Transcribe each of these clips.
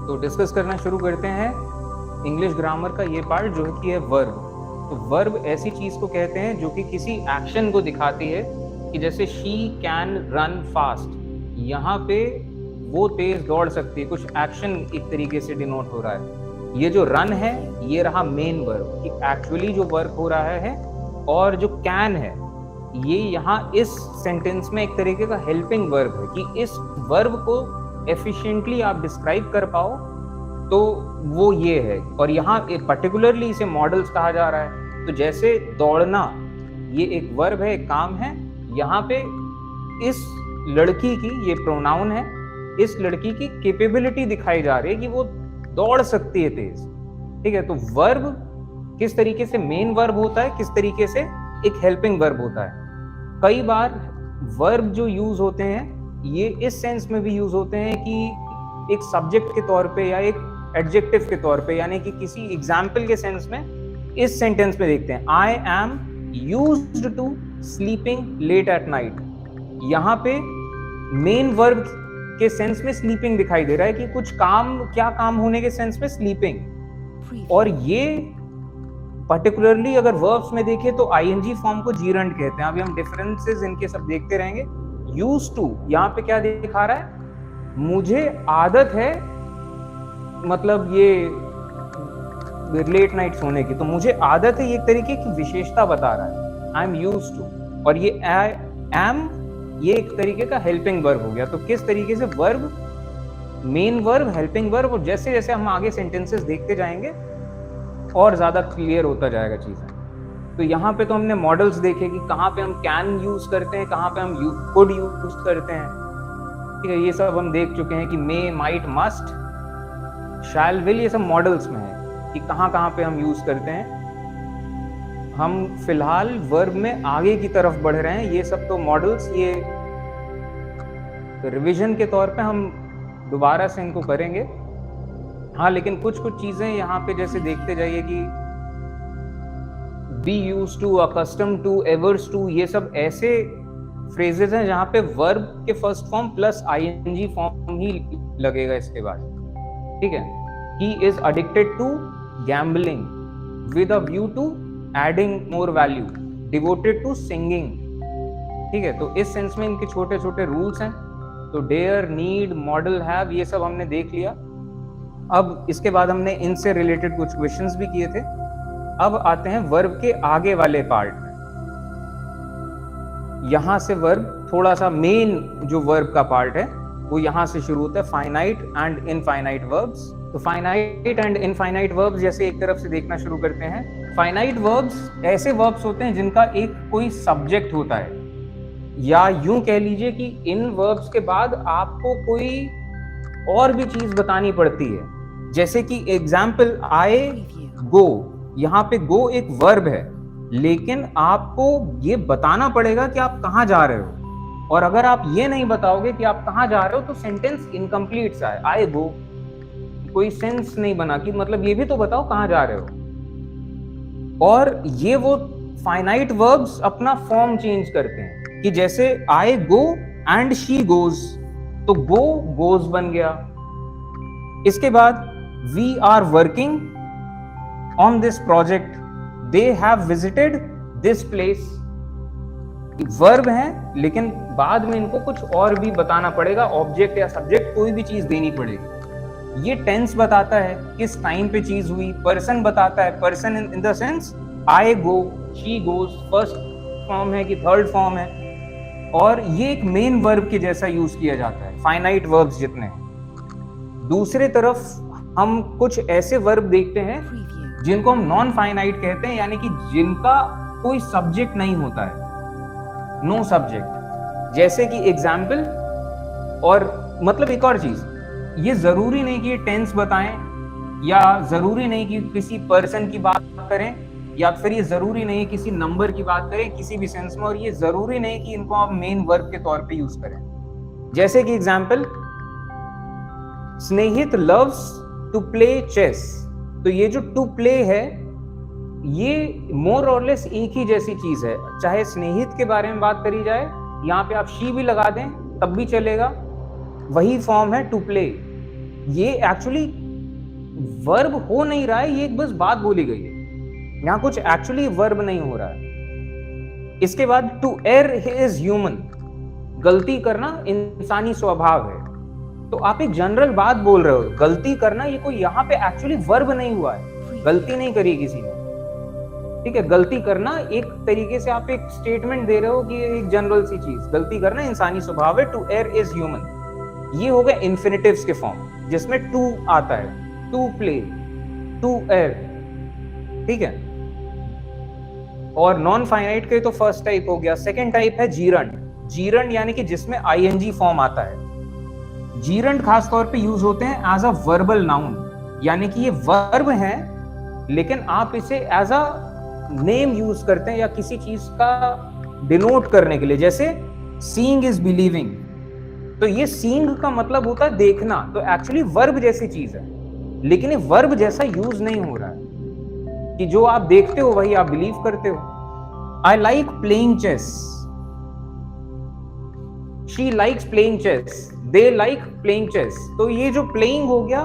तो डिस्कस करना शुरू करते हैं इंग्लिश ग्रामर का ये पार्ट जो कि है वर्ब। तो वर्ब ऐसी चीज को कहते हैं जो कि किसी एक्शन को दिखाती है कि जैसे शी कैन रन फास्ट, यहाँ पे वो तेज दौड़ सकती है, कुछ एक्शन एक तरीके से डिनोट हो रहा है। ये जो रन है ये रहा मेन वर्ब कि एक्चुअली जो वर्क हो रहा है, और जो कैन है ये यहाँ इस सेंटेंस में एक तरीके का हेल्पिंग वर्ब है कि इस वर्ब को एफिशिएंटली आप डिस्क्राइब कर पाओ तो वो ये है। और यहाँ एक पर्टिकुलरली इसे मॉडल्स कहा जा रहा है। तो जैसे दौड़ना ये एक वर्ब है, एक काम है, यहाँ पे इस लड़की की, ये प्रोनाउन है, इस लड़की की कैपेबिलिटी दिखाई जा रही है कि वो दौड़ सकती है तेज। ठीक है, तो वर्ब किस तरीके से मेन वर्ब होता है, किस तरीके से एक हेल्पिंग वर्ब होता है। कई बार वर्ब जो यूज होते हैं ये इस सेंस में भी यूज होते हैं कि एक सब्जेक्ट के तौर पे या एक एडजेक्टिव के तौर पे, यानी कि किसी एग्जाम्पल के सेंस में इस सेंटेंस में देखते हैं I am used to sleeping late at night. यहाँ पे मेन वर्ब के सेंस में स्लीपिंग दिखाई दे रहा है कि कुछ काम, क्या काम होने के सेंस में स्लीपिंग। और ये पर्टिकुलरली अगर वर्ब्स में देखें तो आईएनजी फॉर्म को जीरंड कहते हैं। अभी हम डिफरेंसेस इनके सब देखते रहेंगे। यूज्ड टू यहाँ पे क्या दिखा रहा है, मुझे आदत है, मतलब ये लेट नाइट सोने की, तो मुझे आदत है, ये एक तरीके की विशेषता बता रहा है, आई एम यूज्ड टू। और ये आई एम ये एक तरीके का हेल्पिंग वर्ब हो गया। तो किस तरीके से verb, main verb, helping verb, और जैसे जैसे हम आगे सेंटेंसेस देखते जाएंगे और ज्यादा क्लियर होता जाएगा चीजें। तो यहाँ पे तो हमने मॉडल्स देखे कि कहाँ पे हम कैन यूज करते हैं, कहाँ पे हम कुड यूज करते हैं। ठीक है, ये सब हम देख चुके हैं कि मे, माइट, मस्ट, शैल, विल, ये सब मॉडल्स में है कि कहाँ कहाँ पे हम यूज करते हैं। हम फिलहाल वर्ब में आगे की तरफ बढ़ रहे हैं। ये सब तो मॉडल्स, ये रिवीजन के तौर पे हम दोबारा से इनको करेंगे। हाँ, लेकिन कुछ कुछ चीजें यहाँ पे जैसे देखते जाइए कि be used to, accustom to, averse to, ये सब ऐसे फ्रेजेस हैं जहाँ पे वर्ब के first form plus ING form ही लगेगा इसके बाद। ठीक है, he is addicted to gambling with a view to adding more value, devoted to singing. ठीक है, तो इस सेंस में इनके छोटे छोटे रूल्स हैं। तो डेयर, नीड, मॉडल, हैव, ये सब हमने देख लिया। अब इसके बाद हमने इनसे रिलेटेड कुछ क्वेश्चंस भी किए थे। अब आते हैं वर्ब के आगे वाले पार्ट में। यहां से वर्ब थोड़ा सा मेन जो वर्ब का पार्ट है वो यहां से शुरू होता है, फाइनाइट एंड इनफाइनाइट वर्ब्स। तो फाइनाइट एंड इनफाइनाइट वर्ब्स जैसे एक तरफ से देखना शुरू करते हैं। फाइनाइट वर्ब्स ऐसे वर्ब्स होते हैं जिनका एक कोई सब्जेक्ट होता है, या यूं कह लीजिए कि इन वर्ब्स के बाद आपको कोई और भी चीज बतानी पड़ती है। जैसे कि एग्जाम्पल आई गो, यहाँ पे गो एक वर्ब है, लेकिन आपको ये बताना पड़ेगा कि आप कहाँ जा रहे हो। और अगर आप ये नहीं बताओगे कि आप कहाँ जा रहे हो तो सेंटेंस इनकम्प्लीट सा है। आई गो, कोई सेंस नहीं बना कि मतलब ये भी तो बताओ कहाँ जा रहे हो। और ये वो फाइनाइट वर्ब्स अपना फॉर्म चेंज करते हैं कि जैसे I go and she goes, तो गो गोज बन गया। इसके बाद we are working on this project, they have visited this place. Verb है लेकिन बाद में इनको कुछ और भी बताना पड़ेगा, ऑब्जेक्ट या सब्जेक्ट, कोई भी चीज देनी पड़ेगी। ये टेंस बताता है किस टाइम पे चीज हुई। पर्सन बताता है, person in the sense I go, she goes, first form है कि थर्ड फॉर्म है। और ये एक मेन वर्ब के जैसा यूज किया जाता है, फाइनाइट वर्ब्स जितने हैं। दूसरे तरफ हम कुछ ऐसे वर्ब देखते हैं जिनको हम नॉन फाइनाइट कहते हैं, यानी कि जिनका कोई सब्जेक्ट नहीं होता है, नो सब्जेक्ट। जैसे कि एग्जाम्पल, और मतलब एक और चीज, ये जरूरी नहीं कि ये टेंस बताएं, या जरूरी नहीं कि किसी पर्सन की बात करें, या फिर ये जरूरी नहीं किसी नंबर की बात करें किसी भी सेंस में, और ये जरूरी नहीं कि इनको आप मेन वर्ब के तौर पे यूज करें। जैसे कि example, Snehit loves to play chess. तो ये जो टू प्ले है ये मोर और लेस एक ही जैसी चीज है। चाहे स्नेहित के बारे में बात करी जाए, यहाँ पे आप शी भी लगा दें तब भी चलेगा, वही फॉर्म है टू प्ले। ये एक्चुअली वर्ब हो नहीं रहा है, ये एक बस बात बोली गई है, यहाँ कुछ एक्चुअली वर्ब नहीं हो रहा है। इसके बाद टू एयर इज ह्यूमन, गलती करना इंसानी स्वभाव है। तो आप एक जनरल बात बोल रहे हो, गलती करना, ये कोई यहाँ पे एक्चुअली वर्ब नहीं हुआ है, गलती नहीं करी किसी ने, ठीक है। गलती करना एक तरीके से आप एक स्टेटमेंट दे रहे हो कि एक जनरल सी चीज, गलती करना इंसानी स्वभाव है, टू एयर इज ह्यूमन। ये हो गए इन्फिनिटिव्स के फॉर्म जिसमें टू आता है, टू प्ले, टू एयर, ठीक है। और नॉन फाइनाइट के तो फर्स्ट टाइप हो गया। सेकेंड टाइप है जीरंड। जीरंड यानी कि जिसमें आईएनजी फॉर्म आता है। जीरंड खास तौर पे यूज होते हैं एज अ वर्बल नाउन, यानी कि ये वर्ब है लेकिन आप इसे एज अ नेम यूज करते हैं या किसी चीज का डिनोट करने के लिए। जैसे सीइंग इज बिलीविंग, तो ये सीइंग का मतलब होता है देखना, तो एक्चुअली वर्ब जैसी चीज है लेकिन ये वर्ब जैसा यूज नहीं हो रहा है कि जो आप देखते हो वही आप बिलीव करते हो। I like playing chess, she likes playing chess, they like playing chess. तो ये जो प्लेइंग हो गया,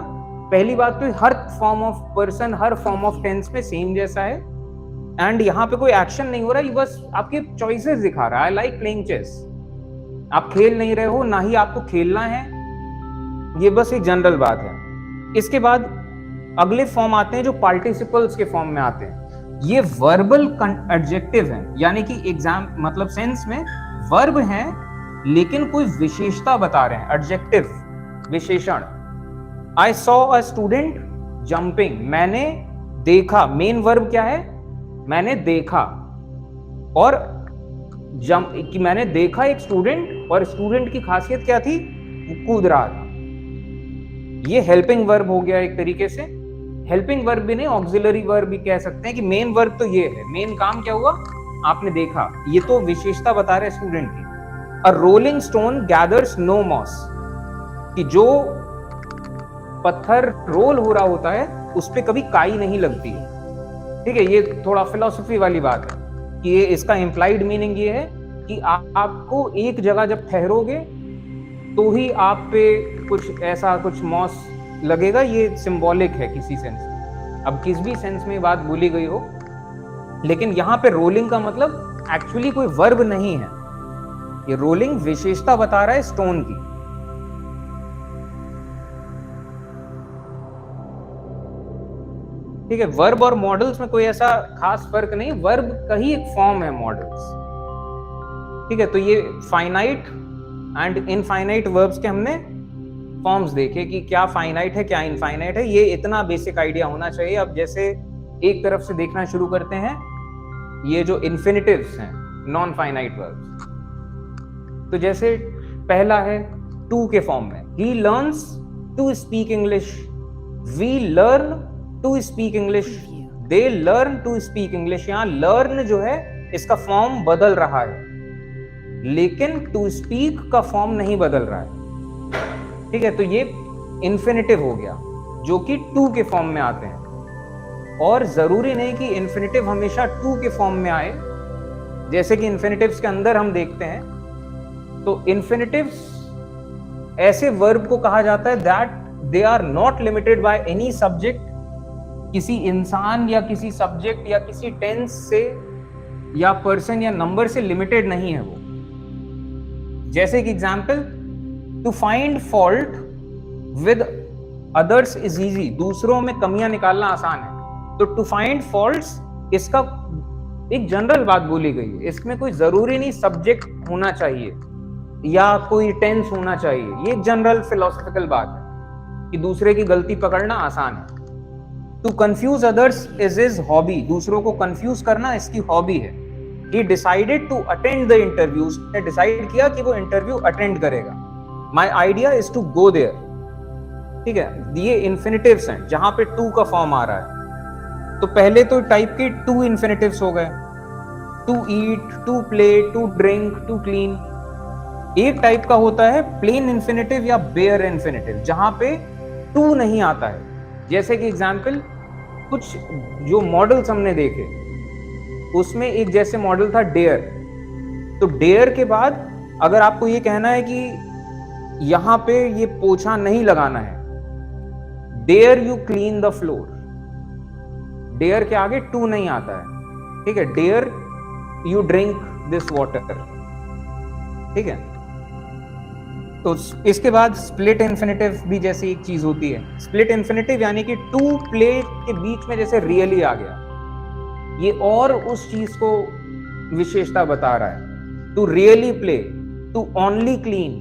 पहली बात तो हर फॉर्म ऑफ पर्सन, हर फॉर्म ऑफ टेंस में सेम जैसा है, एंड यहाँ पे कोई एक्शन नहीं हो रहा है, ये बस आपके चॉइसेस दिखा रहा है। आई लाइक प्लेइंग चेस, आप खेल नहीं रहे हो, ना ही आपको खेलना है, ये बस एक जनरल बात है। इसके बाद अगले फॉर्म आते हैं जो पार्टिसिपल्स के फॉर्म में आते हैं। ये वर्बल एडजेक्टिव हैं, यानी कि एग्जाम मतलब सेंस में वर्ब हैं लेकिन कोई विशेषता बता रहे हैं, एडजेक्टिव, विशेषण। आई सॉ अ स्टूडेंट जंपिंग, मैंने देखा, मेन वर्ब क्या है, मैंने देखा, और जंप कि मैंने देखा एक स्टूडेंट, और स्टूडेंट की खासियत क्या थी, वो कूद रहा था। ये हेल्पिंग वर्ब हो गया एक तरीके से। हेल्पिंग वर्ब भी नहीं, ऑक्सिलरी वर्ब भी कह सकते हैं कि मेन वर्ब तो ये है, मेन काम क्या हुआ, आपने देखा, ये तो विशेषता बता रहे स्टूडेंट की। A rolling stone gathers no moss, कि जो पत्थर रोल हो रहा होता है उस पे कभी काई नहीं लगती है, ठीक है। ये थोड़ा फिलॉसफी वाली बात है कि ये इसका इंप्लाइड मीनिंग ये है कि आपको एक जगह जब ठहरोगे तो ही आप पे कुछ ऐसा कुछ मॉस लगेगा, ये सिंबॉलिक है किसी सेंस में। अब किस भी सेंस में बात बोली गई हो, लेकिन यहाँ पे रोलिंग का मतलब एक्चुअली कोई वर्ब नहीं है, ये रोलिंग विशेषता बता रहा है स्टोन की। ठीक है, वर्ब और मॉडल्स में कोई ऐसा खास फर्क नहीं, वर्ब का ही एक फॉर्म है मॉडल्स, ठीक है। तो ये फाइनाइट एंड इनफाइनाइट वर्ब्स के हमने फॉर्म्स देखे कि क्या फाइनाइट है क्या इनफाइनाइट है, ये इतना बेसिक आइडिया होना चाहिए। अब जैसे एक तरफ से देखना शुरू करते हैं, ये जो इन्फिनिटिव्स हैं, नॉन फाइनाइट वर्ब्स। तो जैसे पहला है टू के फॉर्म में, he learns to speak English, we learn to speak English, they learn to speak English. यहाँ लर्न जो है इसका फॉर्म बदल रहा है लेकिन टू स्पीक का फॉर्म नहीं बदल रहा है, ठीक है। तो ये इन्फिनिटिव हो गया जो कि टू के फॉर्म में आते हैं, और जरूरी नहीं कि इन्फिनिटिव हमेशा टू के फॉर्म में आए। जैसे कि इन्फिनिटिव्स के अंदर हम देखते हैं, तो इन्फिनिटिव्स ऐसे वर्ब को कहा जाता है that they are not limited by any subject, किसी इंसान या किसी सब्जेक्ट या किसी टेंस से या पर्सन या नंबर से लिमिटेड नहीं है वो। जैसे कि example, to find fault with others is easy, दूसरों में कमियां निकालना आसान है। तो टू फाइंड फॉल्ट्स, इसका एक जनरल बात बोली गई है, इसमें कोई जरूरी नहीं सब्जेक्ट होना चाहिए या कोई टेंस होना चाहिए, ये एक जनरल फिलोसॉफिकल बात है कि दूसरे की गलती पकड़ना आसान है। To confuse others is his hobby, दूसरों को कंफ्यूज करना इसकी हॉबी है। He decided to attend the interviews, ने डिसाइड किया कि वो इंटरव्यू अटेंड करेगा। My idea is to go there, ठीक है। ये इन्फिनिटिव्स हैं जहां पे टू का फॉर्म आ रहा है। तो पहले तो टाइप के टू इन्फिनिटिव्स हो गए, to eat, to play, to drink, to clean. एक टाइप का होता है प्लेन इन्फिनिटिव या बेयर इन्फिनिटिव, जहां पे टू नहीं आता है। जैसे कि एग्जाम्पल, कुछ जो मॉडल्स हमने देखे उसमें एक जैसे मॉडल था डेयर। तो डेयर के बाद अगर आपको ये कहना है कि यहां पे ये पोछा नहीं लगाना है, dare you clean the floor, dare के आगे टू नहीं आता है, ठीक है, dare you drink this water, ठीक है। तो इसके बाद स्प्लिट इन्फिनेटिव भी जैसी एक चीज होती है, स्प्लिट इन्फिनेटिव यानी कि टू प्ले के बीच में जैसे रियली आ गया, ये और उस चीज को विशेषता बता रहा है। To really play, to only clean,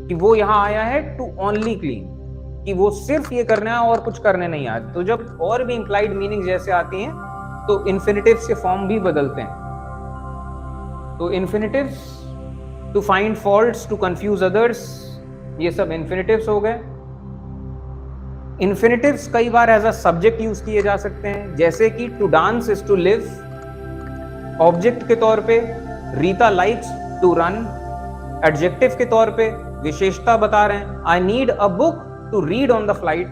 कि वो यहां आया है टू ओनली क्लीन, कि वो सिर्फ ये करना है और कुछ करने नहीं आया। तो जब और भी इंप्लाइड मीनिंग जैसे आती हैं तो इन्फिनेटिव्स के फॉर्म भी बदलते हैं। तो infinitives to find faults, to confuse others, ये सब इन्फिनेटिव्स हो गए। इन्फिनेटिव्स कई बार एज अ सब्जेक्ट यूज किए जा सकते हैं, जैसे कि to dance is to live, object के तौर पे Rita likes to run, adjective के तौर पे विशेषता बता रहे हैं, I need a book to read on the flight,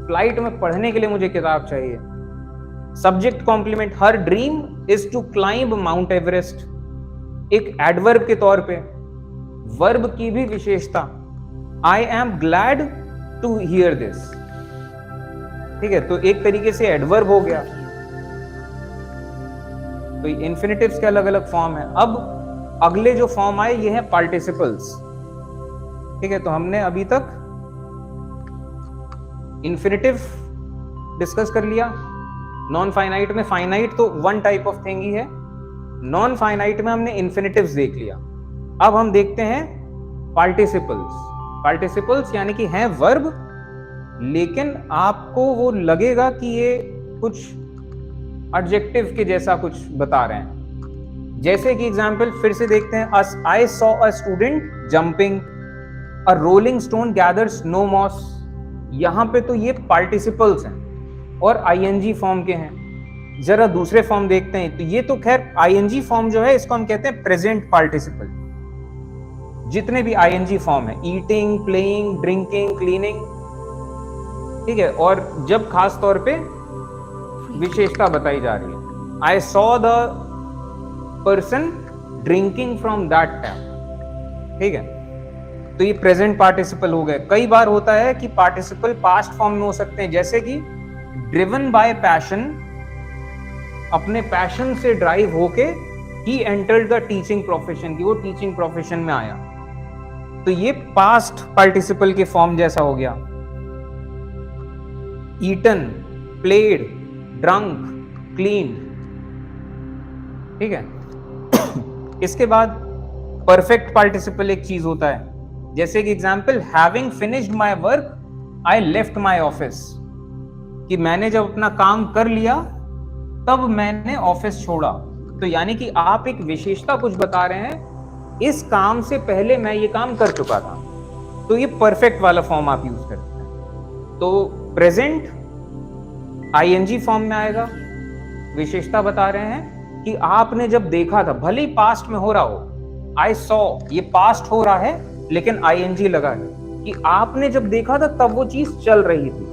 flight में पढ़ने के लिए मुझे किताब चाहिए। Subject complement, her dream is to climb Mount Everest, एक एडवर्ब के तौर पे। वर्ब की भी विशेषता, I am glad to hear this, ठीक है, तो एक तरीके से एडवर्ब हो गया। तो इन्फिनेटिव्स के अलग अलग फॉर्म है। अब अगले जो फॉर्म आए ये है पार्टिसिपल्स, ठीक है। तो हमने अभी तक इन्फिनेटिव डिस्कस कर लिया। नॉन फाइनाइट में, फाइनाइट तो one type of thing he है, नॉन फाइनाइट में हमने इन्फिनेटिव्स देख लिया। अब हम देखते हैं पार्टिसिपल्स। पार्टिसिपल्स यानी कि हैं वर्ब, लेकिन आपको वो लगेगा कि ये कुछ एडजेक्टिव के जैसा कुछ बता रहे हैं। जैसे कि एग्जांपल फिर से देखते हैं, I saw a student jumping, a rolling stone gathers no moss. यहां पे तो ये पार्टिसिपल्स हैं और आईएनजी फॉर्म के हैं। जरा दूसरे फॉर्म देखते हैं, तो ये तो खैर आईएनजी फॉर्म जो है इसको हम कहते हैं प्रेजेंट पार्टिसिपल। जितने भी आईएनजी फॉर्म है, ईटिंग, प्लेइंग, ड्रिंकिंग, क्लीनिंग, ठीक है, और जब खास तौर पे विशेषता बताई जा रही है, I saw the person drinking from that tap, ठीक है, तो ये प्रेजेंट पार्टिसिपल हो गए। कई बार होता है कि पार्टिसिपल पास्ट फॉर्म में हो सकते हैं, जैसे कि ड्रिवन बाय पैशन, अपने पैशन से ड्राइव होके he entered the teaching profession, की वो टीचिंग प्रोफेशन में आया, तो ये पास्ट पार्टिसिपल के फॉर्म जैसा हो गया। ईटन, प्लेड, ड्रंक, क्लीन, ठीक है। इसके बाद परफेक्ट पार्टिसिपल एक चीज होता है, जैसे कि example, having finished my work I left my office, कि मैंने जब अपना काम कर लिया तब मैंने ऑफिस छोड़ा। तो यानी कि आप एक विशेषता कुछ बता रहे हैं, इस काम से पहले मैं ये काम कर चुका था, तो ये परफेक्ट वाला फॉर्म आप यूज करते हैं। तो प्रेजेंट आईएनजी फॉर्म में आएगा, विशेषता बता रहे हैं कि आपने जब देखा था, भले ही पास्ट में हो रहा हो, आई सॉ, ये पास्ट हो रहा है लेकिन आईएनजी लगा है, कि आपने जब देखा था तब वो चीज चल रही थी।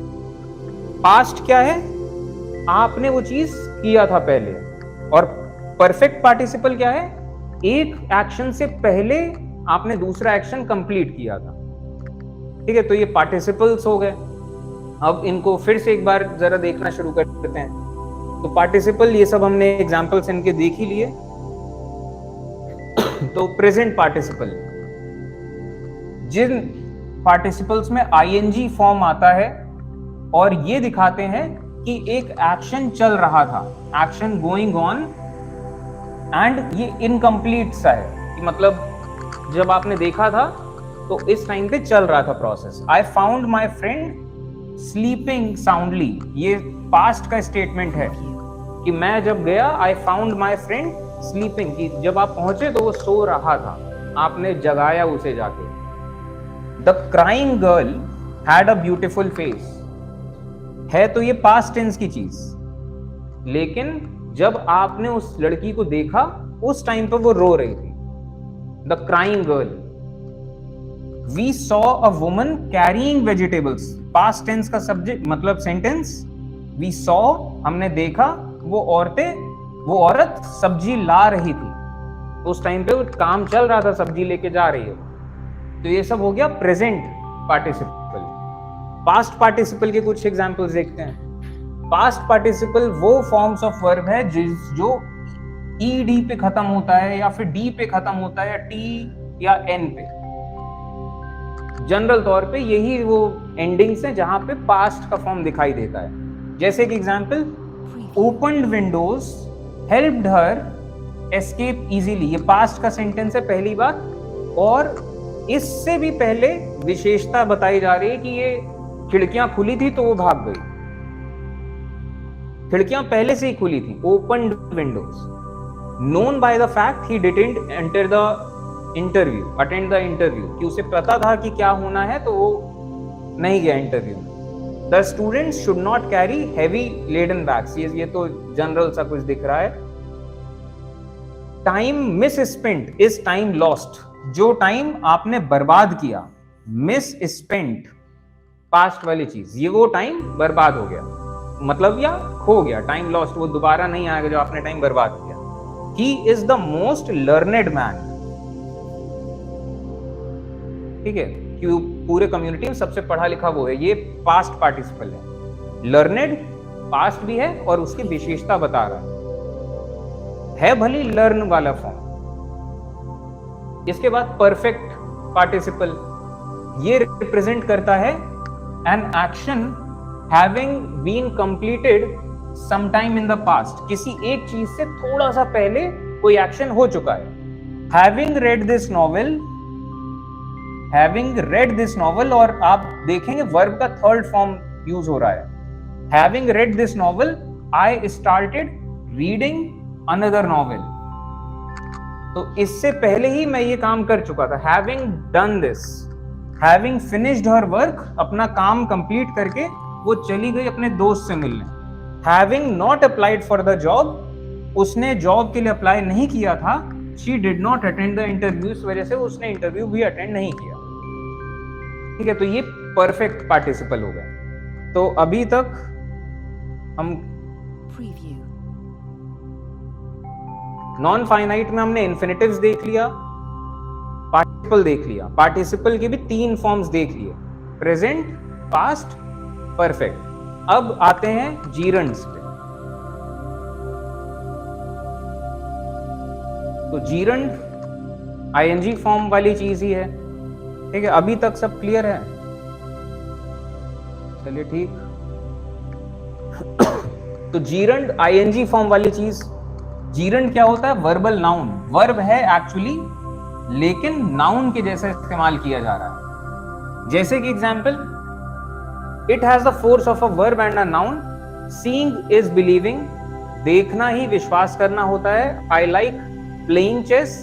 पास्ट क्या है, आपने वो चीज किया था पहले। और परफेक्ट पार्टिसिपल क्या है, एक एक्शन से पहले आपने दूसरा एक्शन कंप्लीट किया था, ठीक है। तो ये पार्टिसिपल्स हो गए। अब इनको फिर से एक बार जरा देखना शुरू करते हैं। तो पार्टिसिपल, ये सब हमने एग्जांपल्स इनके देख ही लिए। तो प्रेजेंट पार्टिसिपल, जिन पार्टिसिपल्स में आईएनजी फॉर्म आता है और ये दिखाते हैं कि एक एक्शन चल रहा था, एक्शन गोइंग ऑन, एंड ये इनकम्प्लीट सा है, कि मतलब जब आपने देखा था तो इस टाइम पे चल रहा था process. I found my friend sleeping soundly, ये पास्ट का स्टेटमेंट है कि मैं जब गया, I found my friend sleeping, कि जब आप पहुंचे तो वो सो रहा था, आपने जगाया उसे जाके। The crying girl had a beautiful face, है तो ये पास्ट टेंस की चीज, लेकिन जब आपने उस लड़की को देखा उस टाइम पर वो रो रही थी। The crying girl. We saw a woman carrying vegetables, past tense का सब्जेक्ट मतलब सेंटेंस। वी सॉ, हमने देखा, वो औरत सब्जी ला रही थी, उस टाइम पे वो काम चल रहा था, सब्जी लेके जा रही है। तो ये सब हो गया प्रेजेंट पार्टिसिपल। पास्ट पार्टिसिपल के कुछ एग्जांपल्स देखते हैं। पास्ट पार्टिसिपल वो फॉर्म्स ऑफ वर्ब है जो ईडी पे खत्म होता है या फिर डी पे खत्म होता है या टी या एन पे। जनरल तौर पे यही वो एंडिंग्स हैं जहां पे पास्ट का फॉर्म दिखाई देता है। जैसे कि एग्जांपल, ओपन्ड विंडोज हेल्प्ड हर एस्केप इजीली, ये पास्ट का सेंटेंस है पहली बात, और इससे भी पहले विशेषता बताई जा रही है कि ये खिड़कियां खुली थी तो वो भाग गई। खिड़कियां पहले से ही खुली थी, opened Windows. Known by the fact he didn't enter the interview, attend the interview, कि उसे पता था कि क्या होना है तो वो नहीं गया इंटरव्यू में। The students should not carry heavy laden bags, ये तो जनरल सा कुछ दिख रहा है। Time miss spent is time lost, जो टाइम आपने बर्बाद किया, मिस स्पेंट पास्ट वाली चीज, ये वो टाइम बर्बाद हो गया, मतलब या खो गया, टाइम लॉस्ट, वो दोबारा नहीं आएगा जो आपने टाइम बर्बाद किया। He is the most learned man, ठीक है, कि पूरे कम्युनिटी में सबसे पढ़ा लिखा वो है, ये पास्ट पार्टिसिपल है। लर्नेड पास्ट भी है और उसकी विशेषता बता रहा है भली लर्न वाला फॉर्म। इसके बाद परफेक्ट पार्टिसिपल, ये रिप्रेजेंट करता है an action having been completed sometime in the past, किसी एक चीज से थोड़ा सा पहले कोई एक्शन हो चुका है। Having read this novel, having read this novel, और आप देखेंगे वर्ब का थर्ड फॉर्म यूज हो रहा है। Having read this novel I started reading another novel, तो इससे पहले ही मैं ये काम कर चुका था। Having done this, having finished her work, अपना काम कंप्लीट करके वो चली गई अपने दोस्त से मिलने। Having not applied for the job, उसने जॉब के लिए अप्लाई नहीं किया था। She did not attend the interview, इस वजह से उसने इंटरव्यू भी अटेंड नहीं किया, ठीक है। तो ये परफेक्ट पार्टिसिपल हो गया। तो अभी तक हम नॉन फाइनाइट में हमने इन्फिनिटिव्स देख लिया, पार्टिसिपल देख लिया, पार्टिसिपल के भी 3 फॉर्म्स देख लिए, प्रेजेंट, पास्ट, परफेक्ट। अब आते हैं जीरंड्स पे। तो जीरंड आईएनजी फॉर्म वाली चीज ही है, ठीक है। अभी तक सब क्लियर है? चलिए ठीक। तो जीरंड आईएनजी फॉर्म वाली चीज, जीरंड क्या होता है? वर्बल नाउन, वर्ब है एक्चुअली लेकिन नाउन के जैसे इस्तेमाल किया जा रहा है। जैसे कि example, it has the force of a verb and a noun. Seeing is believing, देखना ही विश्वास करना होता है। I like playing chess,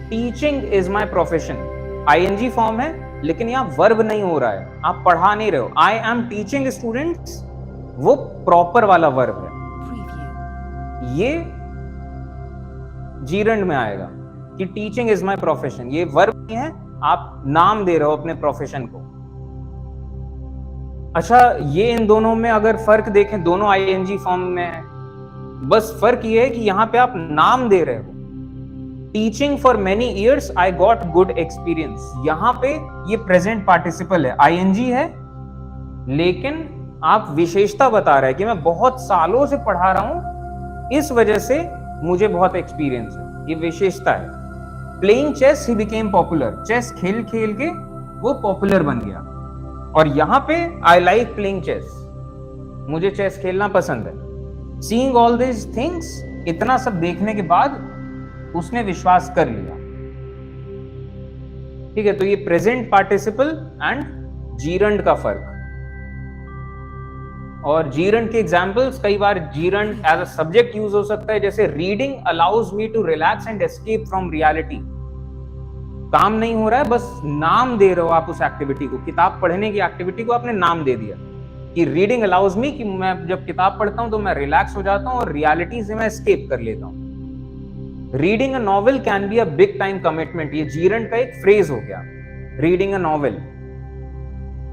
teaching is my profession. ING form है लेकिन यहां वर्ब नहीं हो रहा है, आप पढ़ा नहीं रहे हो। आई एम टीचिंग स्टूडेंट्स, वो प्रॉपर वाला वर्ब है, ये जीरंड में आएगा कि टीचिंग इज माई प्रोफेशन। ये वर्ब नहीं है, आप नाम दे रहे हो अपने प्रोफेशन को। अच्छा, ये इन दोनों में अगर फर्क देखें, दोनों आईएनजी फॉर्म में है, बस फर्क ये है कि यहां पे आप नाम दे रहे हो। Teaching for many years I got good experience, यहां पे ये प्रेजेंट पार्टिसिपल है, आईएनजी है लेकिन आप विशेषता बता रहे हैं कि मैं बहुत सालों से पढ़ा रहा हूं, इस वजह से मुझे बहुत एक्सपीरियंस है, ये विशेषता है। प्लेइंग चेस ही बिकेम पॉपुलर, चेस खेल खेल के वो पॉपुलर बन गया। और यहां पे आई लाइक प्लेइंग चेस, मुझे चेस खेलना पसंद है। सीइंग ऑल दिस थिंग्स, इतना सब देखने के बाद उसने विश्वास कर लिया, ठीक है। तो ये प्रेजेंट पार्टिसिपल एंड जीरंड का फर्क। और जीरंड के एग्जांपल्स, कई बार gerund as a subject use हो सकता है, जैसे reading allows me to relax and escape from reality. काम नहीं हो रहा है, बस नाम दे रहे हो आप उस एक्टिविटी को, किताब पढ़ने की एक्टिविटी को आपने नाम दे दिया कि रीडिंग अलाउज मी, कि मैं जब किताब पढ़ता हूं तो मैं रिलैक्स हो जाता हूं और रियलिटी से मैं एस्केप कर लेता हूं। Reading a novel can be a big time commitment, ये जीरंड का एक फ्रेज हो गया, रीडिंग अ नॉवेल।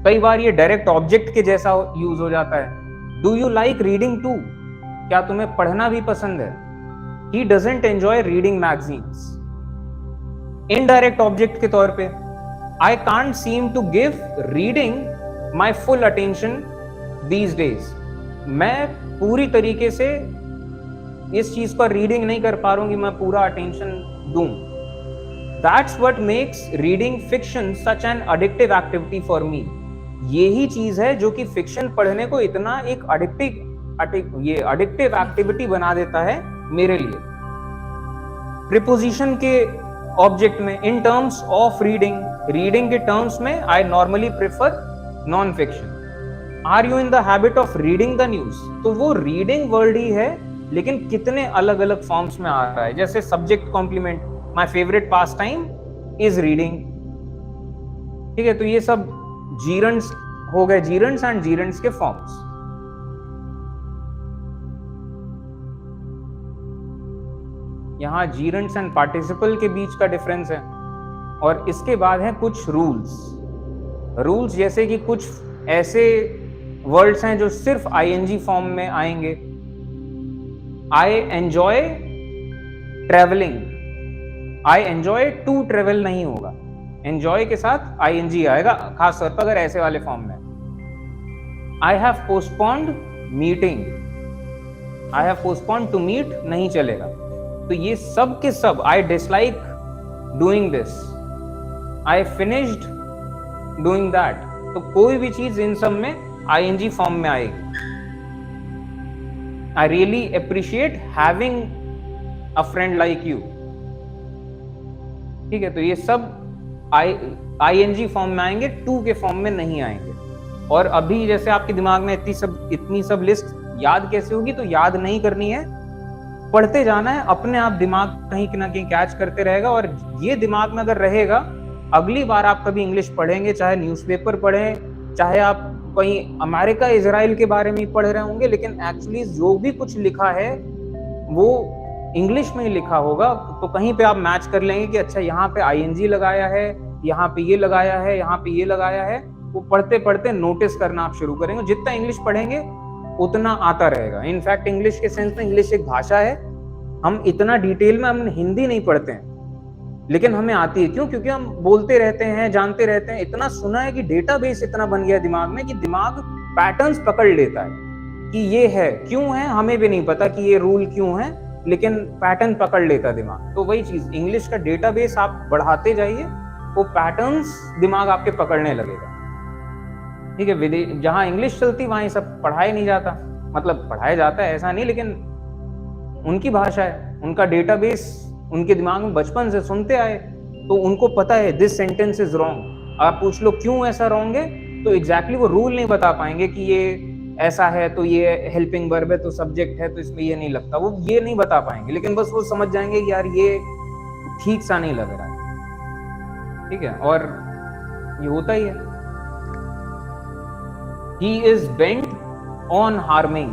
कई बार ये डायरेक्ट ऑब्जेक्ट के जैसा यूज हो जाता है। Do you like reading too, क्या तुम्हें पढ़ना भी पसंद है? He doesn't enjoy reading magazines. Indirect object के तौर पे, I can't seem to give reading my full attention these days. मैं पूरी तरीके से इस चीज का रीडिंग नहीं कर पा रहा हूं कि मैं पूरा अटेंशन दूं। That's what makes reading fiction such an addictive activity for me. यही चीज है जो कि फिक्शन पढ़ने को इतना एक अडिक्टिव एक्टिविटी बना देता है मेरे लिए। प्रीपोजिशन के ऑब्जेक्ट में, इन टर्म्स ऑफ रीडिंग के टर्म्स में I normally prefer non fiction. Are you in the habit of reading the news? तो वो रीडिंग वर्ड ही है, लेकिन कितने अलग अलग फॉर्म्स में आ रहा है। जैसे subject complement, my favourite pastime is reading. ठीक है, तो ये सब जीरंड्स हो गए, जीरंड्स एंड जीरंड्स के फॉर्म्स। यहां जीरंड्स एंड पार्टिसिपल के बीच का डिफरेंस है। और इसके बाद है कुछ रूल्स, जैसे कि कुछ ऐसे वर्ड्स हैं जो सिर्फ आईएनजी फॉर्म में आएंगे। I enjoy travelling, I enjoy to travel नहीं होगा, एंजॉय के साथ आईएनजी आएगा, खास तौर पर अगर ऐसे वाले फॉर्म में। I have postponed meeting, I have postponed to meet नहीं चलेगा। तो ये सब के सब, I dislike doing this, I finished doing that, तो कोई भी चीज इन सब में आईएनजी फॉर्म में आएगी। I really appreciate having a friend like you. ठीक है, तो ये सब आईएनजी फॉर्म में आएंगे, टू के फॉर्म में नहीं आएंगे। और अभी जैसे आपके दिमाग में इतनी सब लिस्ट याद कैसे होगी? तो याद नहीं करनी है, पढ़ते जाना है, अपने आप दिमाग कहीं ना कहीं कैच करते रहेगा। और ये दिमाग में अगर रहेगा, अगली बार आप कभी इंग्लिश पढ़ेंगे, चाहे न्यूज़पेपर पढ़ें, चाहे आप कहीं अमेरिका इजराइल के बारे में पढ़ रहे होंगे, लेकिन एक्चुअली जो भी कुछ लिखा है वो इंग्लिश में ही लिखा होगा, तो कहीं पे आप मैच कर लेंगे कि अच्छा यहाँ पे आईएनजी लगाया है, यहाँ पे ये लगाया है, यहाँ पे ये लगाया है। वो पढ़ते पढ़ते नोटिस करना आप शुरू करेंगे। जितना इंग्लिश पढ़ेंगे उतना आता रहेगा। इनफैक्ट इंग्लिश के सेंस में इंग्लिश एक भाषा है, हम इतना डिटेल में हम हिंदी नहीं पढ़ते हैं, लेकिन हमें आती है। क्यों? क्योंकि हम बोलते रहते हैं, जानते रहते हैं, इतना सुना है कि डेटाबेस इतना बन गया दिमाग में कि दिमाग पैटर्न्स पकड़ लेता है कि ये है, क्यों है हमें भी नहीं पता कि ये रूल क्यों है, लेकिन पैटर्न पकड़ लेता दिमाग। तो वही चीज, इंग्लिश का डेटाबेस आप बढ़ाते जाइए, वो पैटर्न्स दिमाग आपके पकड़ने लगेगा। ठीक है, जहां इंग्लिश चलती वहां ये सब पढ़ाया नहीं जाता, मतलब पढ़ाया जाता है ऐसा नहीं, लेकिन उनकी भाषा है, उनका डेटाबेस उनके दिमाग में बचपन से सुनते आए, तो उनको पता है दिस सेंटेंस इज रॉन्ग। आप पूछ लो क्यों ऐसा रॉन्ग है, तो एग्जैक्टली वो रूल नहीं बता पाएंगे कि ये ऐसा है तो ये हेल्पिंग वर्ब है, तो सब्जेक्ट है तो इसमें ये नहीं लगता, वो ये नहीं बता पाएंगे, लेकिन बस वो समझ जाएंगे कि यार ये ठीक सा नहीं लग रहा है। ठीक है, और ये होता ही है। He is bent on harming.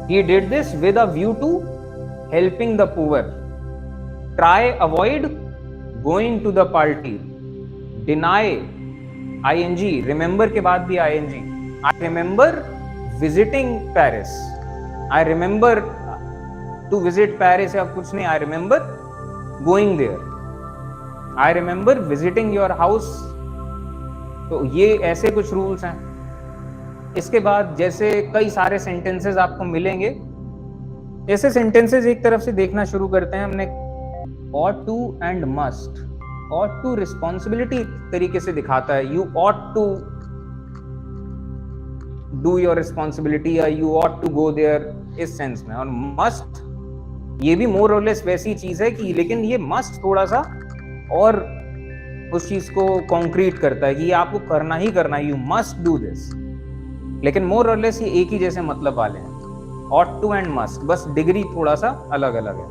He did this with a view to helping the poor. Try avoid going to the party. Deny ing, remember के बाद भी ing. I remember visiting Paris. I remember to visit Paris या कुछ नहीं, I remember going there. I remember visiting your house. तो ये ऐसे कुछ रूल्स हैं। इसके बाद जैसे कई सारे सेंटेंसेस आपको मिलेंगे, ऐसे सेंटेंसेस एक तरफ से देखना शुरू करते हैं हमने। ought to and must, ought to responsibility तरीके से दिखाता है, you ought to do your responsibility या you ought to go there इस सेंस में। और must ये भी मोर और लेस वैसी चीज है कि, लेकिन ये must थोड़ा सा और उस चीज को कॉन्क्रीट करता है कि ये आपको करना ही करना है, you must do this। लेकिन मोर और लेस ये एक ही जैसे मतलब वाले हैं, ought to and must, बस डिग्री थोड़ा सा अलग अलग है।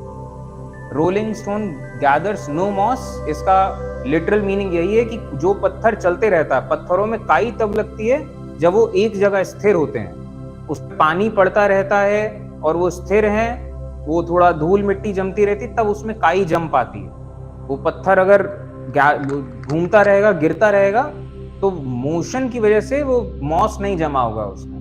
Rolling stone gathers no moss, इसका लिटरल मीनिंग यही है कि जो पत्थर चलते रहता है, पत्थरों में काई तब लगती है जब वो एक जगह स्थिर होते हैं, उसमें पानी पड़ता रहता है और वो स्थिर है, वो थोड़ा धूल मिट्टी जमती रहती, तब उसमें काई जम पाती है। वो पत्थर अगर घूमता रहेगा, गिरता रहेगा, तो मोशन की वजह से वो मॉस नहीं जमा होगा उसमें।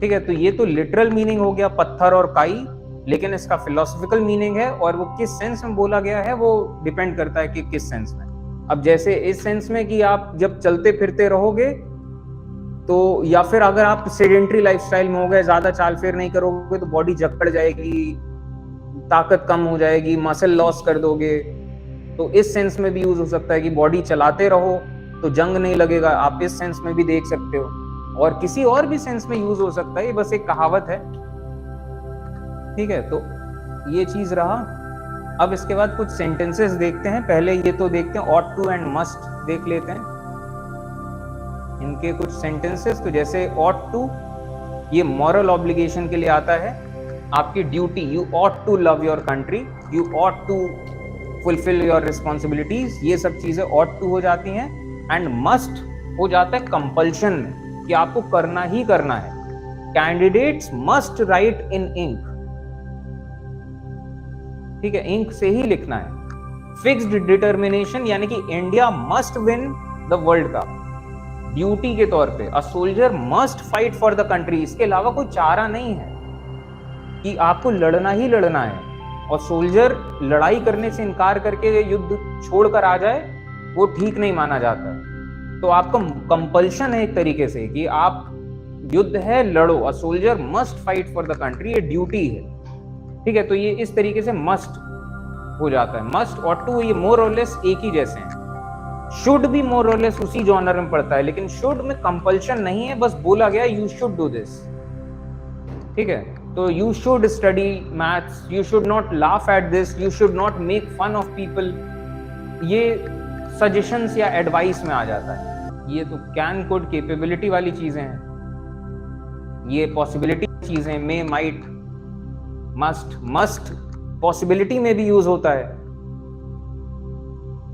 ठीक है, तो ये तो लिटरल मीनिंग हो गया पत्थर और काई, लेकिन इसका फिलोसॉफिकल मीनिंग है, और वो किस सेंस में बोला गया है वो डिपेंड करता है कि किस सेंस में। अब जैसे इस सेंस में कि आप जब चलते फिरते रहोगे तो या फिर अगर आप सेडेंट्री लाइफस्टाइल में हो गए, ज्यादा चाल फेर नहीं करोगे तो बॉडी जकड़ जाएगी, ताकत कम हो जाएगी, मसल लॉस कर दोगे। तो इस सेंस में भी यूज हो सकता है कि बॉडी चलाते रहो तो जंग नहीं लगेगा, आप इस सेंस में भी देख सकते हो। और किसी और भी सेंस में यूज हो सकता है, ये बस एक कहावत है, ठीक है। तो ये चीज रहा। अब इसके बाद कुछ सेंटेंसेस देखते हैं। पहले ये तो देखते हैं, ऑट टू एंड मस्ट देख लेते हैं इनके कुछ सेंटेंसेस। तो जैसे ऑट टू, ये मॉरल ऑब्लिगेशन के लिए आता है, आपकी duty, you ought to love your country, you ought to fulfil your responsibilities, ये सब चीजें ऑट टू हो जाती हैं। एंड मस्ट हो जाता है कंपल्शन में, कि आपको करना ही करना है। कैंडिडेट्स मस्ट राइट इन इंक, ठीक है, इंक से ही लिखना है। फिक्स्ड डिटर्मिनेशन, यानी कि India must win the world cup, duty के तौर पे। A soldier must fight for the country, इसके अलावा कोई चारा नहीं है कि आपको लड़ना ही लड़ना है। और सोल्जर लड़ाई करने से इनकार करके युद्ध छोड़कर आ जाए, वो ठीक नहीं माना जाता है। तो आपका कंपल्शन है एक तरीके से कि आप, युद्ध है, लड़ो। A soldier must fight for the country, ये ड्यूटी है, ठीक है। तो ये इस तरीके से मस्ट हो जाता है। मस्ट और टू ये मोर और लेस एक ही जैसे हैं। शुड भी मोर और लेस उसी जॉनर में पड़ता है, लेकिन शुड में कंपल्शन नहीं है, बस बोला गया यू शुड डू दिस, ठीक है। तो you should study maths, you should not laugh at this, you should not make fun of people, ये सजेशंस या एडवाइस में आ जाता है। ये तो कैन, कुड, कैपेबिलिटी वाली चीजें हैं। ये पॉसिबिलिटी चीजें, मे, माइट, मस्ट। मस्ट पॉसिबिलिटी में भी यूज होता है,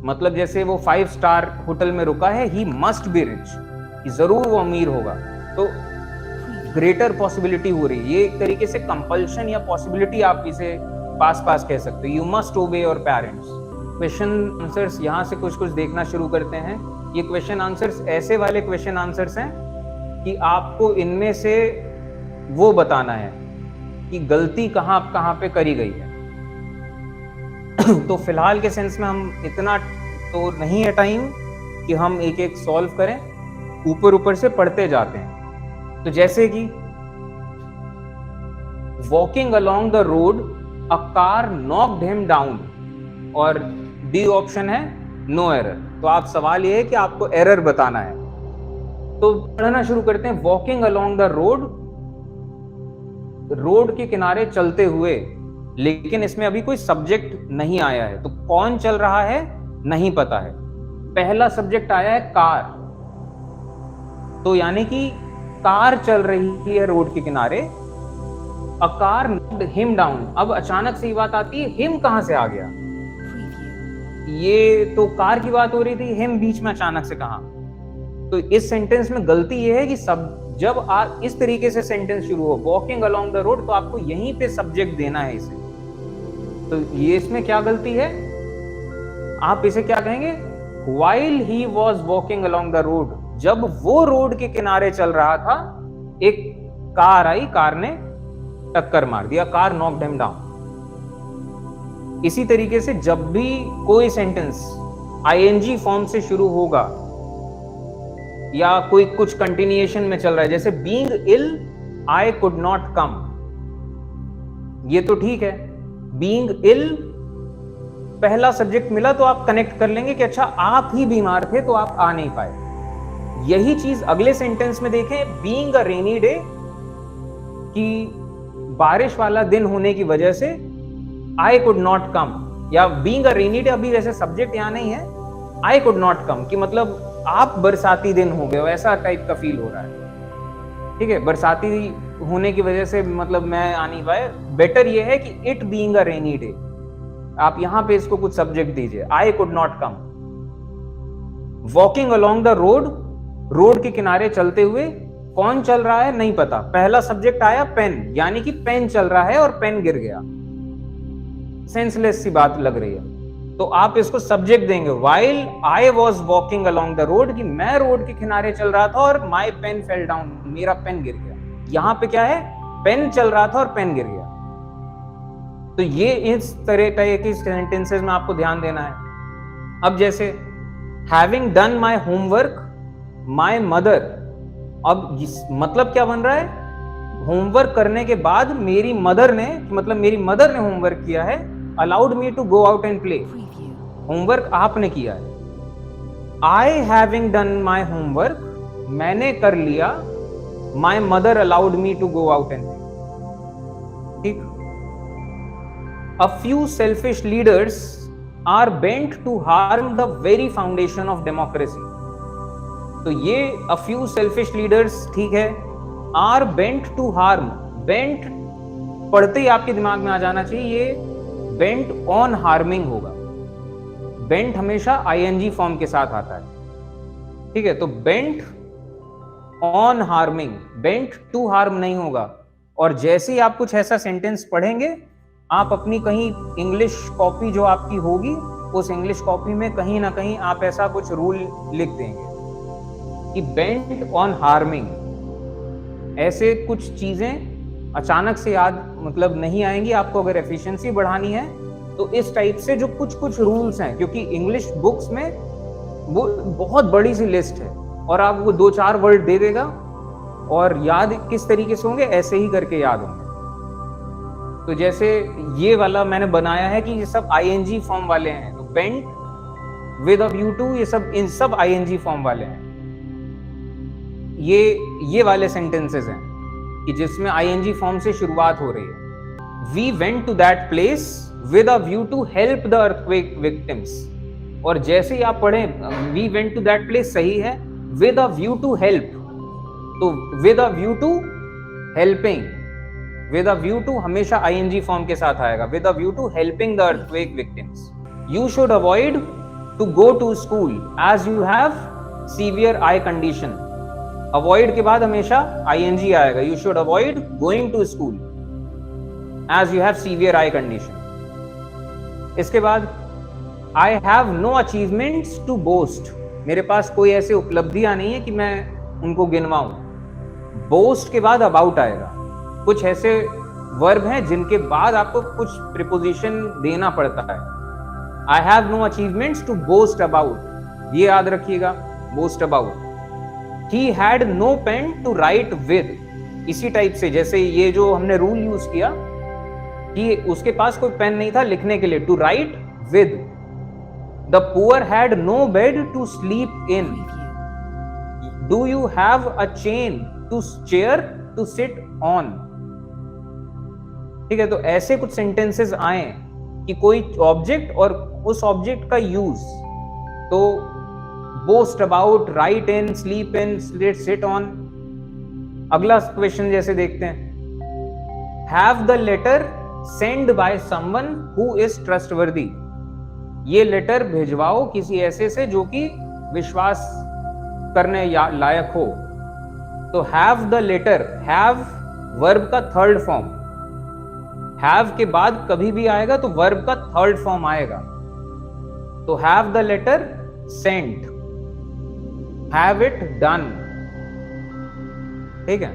मतलब जैसे वो 5 स्टार होटल में रुका है, ही मस्ट बी रिच, जरूर वो अमीर होगा, तो ग्रेटर पॉसिबिलिटी हो रही है। ये एक तरीके से कंपल्शन या पॉसिबिलिटी आप इसे पास पास कह सकते हो। यू मस्ट ओबे योर पेरेंट्स। क्वेश्चन आंसर्स यहाँ से कुछ कुछ देखना शुरू करते हैं। ये क्वेश्चन आंसर्स ऐसे वाले क्वेश्चन आंसर्स हैं कि आपको इनमें से वो बताना है कि गलती कहाँ पे करी गई है। तो फिलहाल के सेंस में हम इतना तो नहीं है टाइम कि हम एक एक सॉल्व करें, ऊपर ऊपर से पढ़ते जाते हैं। तो जैसे कि walking along the road a car knocked him down, और डी ऑप्शन है नो एरर। तो आप सवाल ये है कि आपको एरर बताना है। तो पढ़ना शुरू करते हैं। Walking along the road, road के किनारे चलते हुए, लेकिन इसमें अभी कोई सब्जेक्ट नहीं आया है, तो कौन चल रहा है नहीं पता है। पहला सब्जेक्ट आया है कार, तो यानी कि कार चल रही है रोड के किनारे। A car knocked him down, अब अचानक से ये बात आती है, हिम कहां से आ गया? ये तो कार की बात हो रही थी, हिम बीच में अचानक से कहां? तो इस सेंटेंस में गलती ये है कि जब आप इस तरीके से सेंटेंस शुरू हो, वॉकिंग अलोंग द रोड, तो आपको यहीं पे सब्जेक्ट देना है इसे। तो ये इसमें क्या गलती है? आप इसे क्या कहेंगे? While he was walking along the road, जब वो रोड के किनारे चल रहा था, एक कार आई, कार ने टक्कर मार दिया, कार नॉक्ड हिम डाउन। इसी तरीके से जब भी कोई सेंटेंस आईएनजी फॉर्म से शुरू होगा या कोई कुछ कंटिन्यूएशन में चल रहा है, जैसे being ill I could not come, ये तो ठीक है। बीइंग इल पहला सब्जेक्ट मिला तो आप कनेक्ट कर लेंगे कि अच्छा आप ही बीमार थे तो आप आ नहीं पाए। यही चीज अगले सेंटेंस में देखें, बीइंग अ रेनी डे, कि बारिश वाला दिन होने की वजह से आई कुड नॉट कम, या बीइंग अ रेनी डे, अभी वैसे सब्जेक्ट यहां नहीं है, आई कुड नॉट कम कि मतलब आप बरसाती दिन हो गए, ऐसा टाइप का फील हो रहा है, ठीक है। बरसाती होने की वजह से मतलब मैं आ नहीं पाए। बेटर ये है कि it being a rainy day, आप यहां पे इसको कुछ सब्जेक्ट दीजिए, आई could not come. Walking along the road, road के किनारे चलते हुए, कौन चल रहा है नहीं पता। पहला सब्जेक्ट आया पेन, यानी कि पेन चल रहा है और पेन गिर गया, सेंसलेस सी बात लग रही है, तो आप इसको सब्जेक्ट देंगे while I was walking along the road, कि मैं रोड के किनारे चल रहा था और माई पेन फेल डाउन, मेरा पेन गिर गया। यहां पे क्या है? पेन चल रहा था और पेन गिर गया। तो ये इस तरह के सेंटेंसेस में आपको ध्यान देना है। अब जैसे having done my homework my mother, अब मतलब क्या बन रहा है, होमवर्क करने के बाद मेरी मदर ने, मतलब मेरी मदर ने होमवर्क किया है, allowed me to go out and play. Homework आपने किया है। I having done my homework, मैंने कर लिया, my mother allowed me to go out and play. ठीक। A few selfish leaders are bent to harm the very foundation of democracy. तो ये a few selfish leaders, ठीक है, are bent to harm, bent पढ़ते ही आपके दिमाग में आ जाना चाहिए ये बेंट ऑन हार्मिंग होगा। बेंट हमेशा आईएनजी फॉर्म के साथ आता है, ठीक है, तो bent on harming, bent to harm नहीं होगा। और जैसे ही आप कुछ ऐसा सेंटेंस पढ़ेंगे, आप अपनी कहीं इंग्लिश कॉपी जो आपकी होगी, उस इंग्लिश कॉपी में कहीं ना कहीं आप ऐसा कुछ रूल लिख देंगे कि बेंट ऑन हार्मिंग। ऐसे कुछ चीजें अचानक से याद मतलब नहीं आएंगी आपको। अगर एफिशिएंसी बढ़ानी है तो इस टाइप से जो कुछ कुछ रूल्स हैं, क्योंकि इंग्लिश बुक्स में वो बहुत बड़ी सी लिस्ट है और आपको 2-4 वर्ड दे देगा और याद किस तरीके से होंगे, ऐसे ही करके याद होंगे। तो जैसे ये वाला मैंने बनाया है कि ये सब आईएनजी फॉर्म वाले हैं, तो bent, with a view to, ये सब इन सब आईएनजी फॉर्म वाले हैं। ये वाले सेंटेंसेस हैं कि जिसमें आईएनजी फॉर्म से शुरुआत हो रही है। We went to that place with a view to help the earthquake victims. और जैसे ही आप पढ़ें we went to that place, सही है, with a view to help, तो with a view to helping, with a view to हमेशा ING form के साथ आएगा, with a view to helping the earthquake victims. You should avoid to go to school as you have severe eye condition. Avoid के बाद हमेशा ING आएगा। You should avoid going to school as you have severe eye condition. इसके बाद I have no achievements to boast, मेरे पास कोई ऐसी उपलब्धियां नहीं है कि मैं उनको गिनवाऊं। बोस्ट के बाद अबाउट आएगा। कुछ ऐसे वर्ब हैं जिनके बाद आपको कुछ प्रीपोजिशन देना पड़ता है। I have no achievements to boast about, ये याद रखिएगा, boast about. He had no pen to write with, इसी टाइप से जैसे ये जो हमने रूल यूज किया कि उसके पास कोई पेन नहीं था लिखने के लिए, to write with. The poor had no bed to sleep in. Do you have a chain to chair to sit on. ठीक है, तो ऐसे कुछ सेंटेंसेस आए कि कोई ऑब्जेक्ट और उस ऑब्जेक्ट का यूज, तो boast about, write in, sleep in, sit on. अगला क्वेश्चन जैसे देखते हैं, have the letter send by someone who is trustworthy. ये लेटर भिजवाओ किसी ऐसे से जो कि विश्वास करने लायक हो। तो have the letter, have verb का थर्ड फॉर्म, हैव के बाद कभी भी आएगा तो वर्ब का थर्ड फॉर्म आएगा। तो have the letter sent, have it done. ठीक है,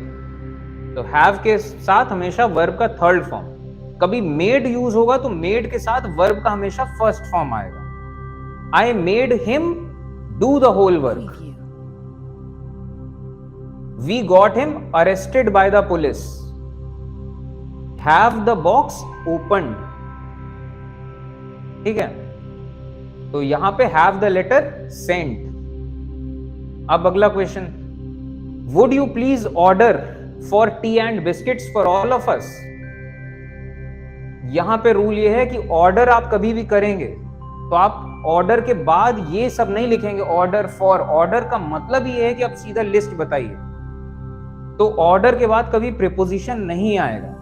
तो हैव के साथ हमेशा वर्ब का थर्ड फॉर्म। कभी मेड यूज होगा तो मेड के साथ वर्ब का हमेशा फर्स्ट फॉर्म आएगा। I made him do the whole work. We got him arrested by the police. Have the box opened. ठीक है, तो यहां पे हैव द लेटर सेंट। अब अगला question, would you please order for tea and biscuits for all of us. यहां पे rule ये है कि ऑर्डर आप कभी भी करेंगे तो आप ऑर्डर के बाद ये सब नहीं लिखेंगे, ऑर्डर फॉर। ऑर्डर का मतलब ये है कि आप सीधा लिस्ट बताइए, तो ऑर्डर के बाद कभी प्रीपोजिशन नहीं आएगा।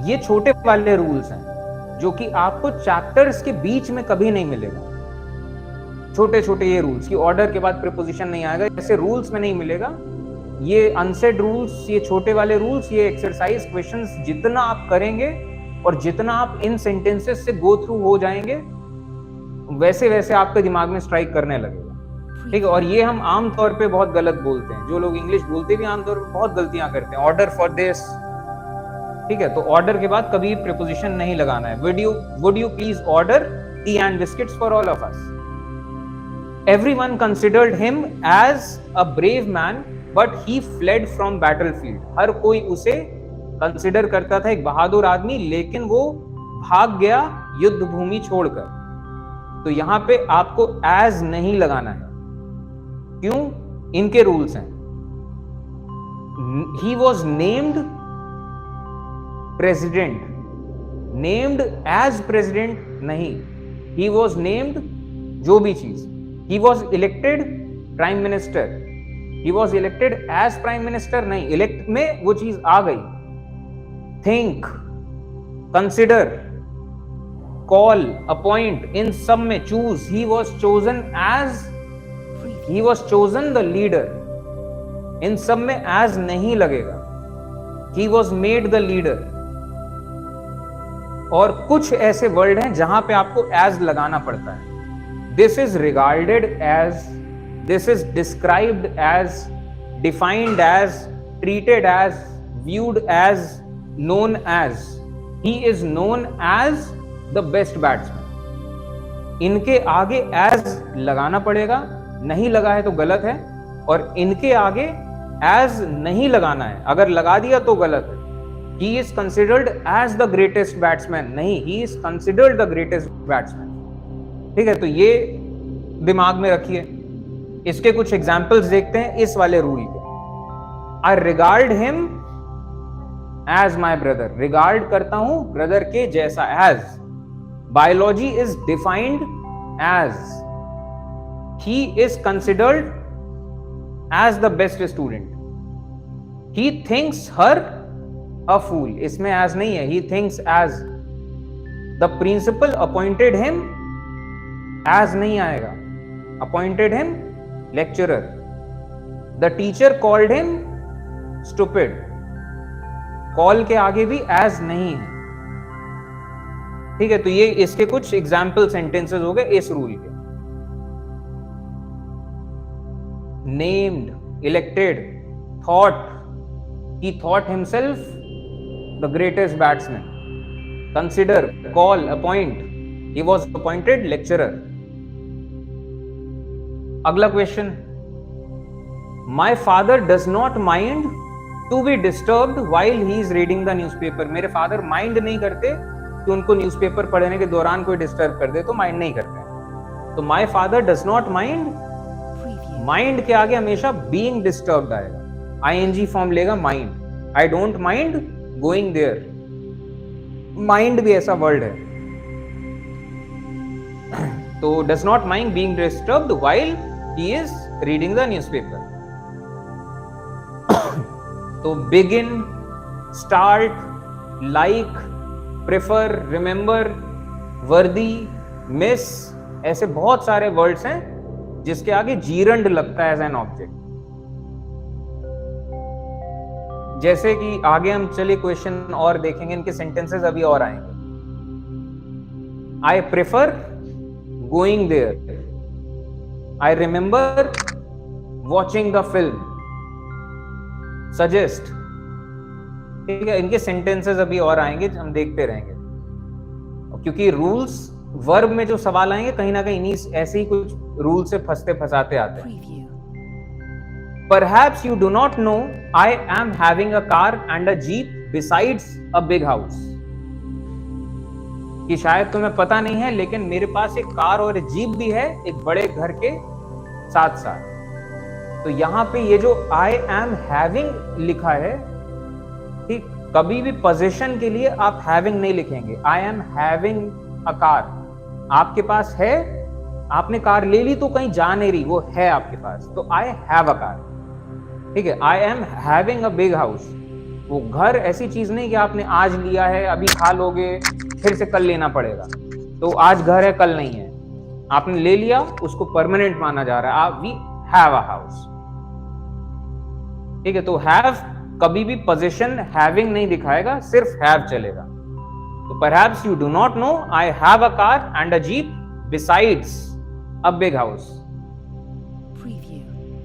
ये छोटे वाले रूल्स हैं जो कि आपको चैप्टर्स के बीच में कभी नहीं मिलेगा। छोटे छोटे ये रूल्स कि ऑर्डर के बाद प्रीपोजिशन नहीं आएगा, ऐसे रूल्स में नहीं मिलेगा। ये अनसेड रूल्स, ये छोटे वाले रूल्स, ये एक्सरसाइज क्वेश्चंस जितना आप करेंगे और जितना आप इन सेंटेंसेस से गो थ्रू हो जाएंगे, वैसे वैसे आपके दिमाग में स्ट्राइक करने लगेगा। ठीक है, और ये हम आम तौर पे बहुत गलत बोलते हैं। जो लोग इंग्लिश बोलते भी आमतौर पे बहुत गलतियां करते हैं। ऑर्डर फॉर दिस, ठीक है, तो ऑर्डर के बाद कभी प्रीपोजिशन नहीं लगाना है। Would you please order tea and biscuits for all of us. Everyone considered him as a brave man, but he fled from battlefield. हर कोई उसे कंसिडर करता था एक बहादुर आदमी, लेकिन वो भाग गया युद्ध भूमि छोड़कर। तो यहां पे आपको एज नहीं लगाना है। क्यों? इनके रूल्स हैं। He was named president, named as president नहीं, ही वॉज नेम्ड जो भी चीज। He was elected prime minister, he was elected as prime minister नहीं, इलेक्ट में वो चीज आ गई। थिंक, कंसिडर, कॉल, अपॉइंट, इन सब में choose. He was chosen as, he was chosen the leader, इन सब में एज नहीं लगेगा। He was made the leader. और कुछ ऐसे वर्ड हैं जहां पे आपको एज लगाना पड़ता है। This is regarded as, this is described as, defined as, treated as, viewed as, known as. He is known as the best batsman. इनके आगे एज लगाना पड़ेगा, नहीं लगा है तो गलत है। और इनके आगे एज नहीं लगाना है, अगर लगा दिया तो गलत है। He is considered as the greatest batsman नहीं, he is considered the greatest batsman। ठीक है, तो ये दिमाग में रखिए। इसके कुछ एग्जाम्पल्स देखते हैं इस वाले रूल के। I regard him as my brother, regard करता हूं ब्रदर के जैसा, as। Biology is defined as, he is considered as the best student, he thinks her a fool, इसमें as नहीं है, he thinks as। The principal appointed him, as नहीं आएगा, appointed him lecturer। The teacher called him stupid, call के आगे भी as नहीं है। ठीक है, तो ये इसके कुछ एग्जाम्पल सेंटेंसेस हो गए इस रूल के। Named, elected, thought, he thought himself the greatest batsman। Consider, call, appoint, he was appointed lecturer। अगला question, my father does not mind to be disturbed while he is reading the newspaper। मेरे father mind नहीं करते कि उनको newspaper पढ़ने के दौरान कोई डिस्टर्ब कर दे, तो माइंड नहीं करते। तो my father does not mind, mind के आगे हमेशा बीइंग डिस्टर्ब्ड आएगा, ing फॉर्म लेगा mind. I don't mind going there, mind भी ऐसा वर्ड है। तो does not mind being disturbed while he is reading the newspaper. तो begin, start, like, prefer, remember, worthy, miss, ऐसे बहुत सारे वर्ड्स हैं जिसके आगे जीरंड लगता है एज एन ऑब्जेक्ट। जैसे कि आगे हम चलिए क्वेश्चन और देखेंगे, इनके सेंटेंसेस अभी और आएंगे। I prefer going there, I remember watching the film, suggest. ठीक है, इनके सेंटेंसेस अभी और आएंगे, हम देखते रहेंगे। क्योंकि रूल्स, वर्ब में जो सवाल आएंगे कहीं ना कहीं ऐसे ही कुछ रूल से फंसते फंसाते आते हैं। Perhaps you do not know I am having a car and a jeep besides a big house। कि शायद तुम्हें पता नहीं है, लेकिन मेरे पास एक कार और एक जीप भी है एक बड़े घर के साथ साथ। तो यहां पे ये जो I am having लिखा है, ठीक, कभी भी पोजीशन के लिए आप having नहीं लिखेंगे। I am having a car, आपके पास है, आपने कार ले ली तो कहीं जा नहीं रही, वो है आपके पास, तो I have a car। ठीक है, I am having a big house, वो घर ऐसी चीज नहीं कि आपने आज लिया है, अभी खा लोगे, फिर से कल लेना पड़ेगा। तो आज घर है, कल नहीं है, आपने ले लिया, उसको परमानेंट माना जा रहा है। आप वी हैव अ हाउस। ठीक है, तो हैव कभी भी पोजीशन हैविंग नहीं दिखाएगा, सिर्फ हैव चलेगा। तो perhaps you do not know I have a car and a jeep besides a big house।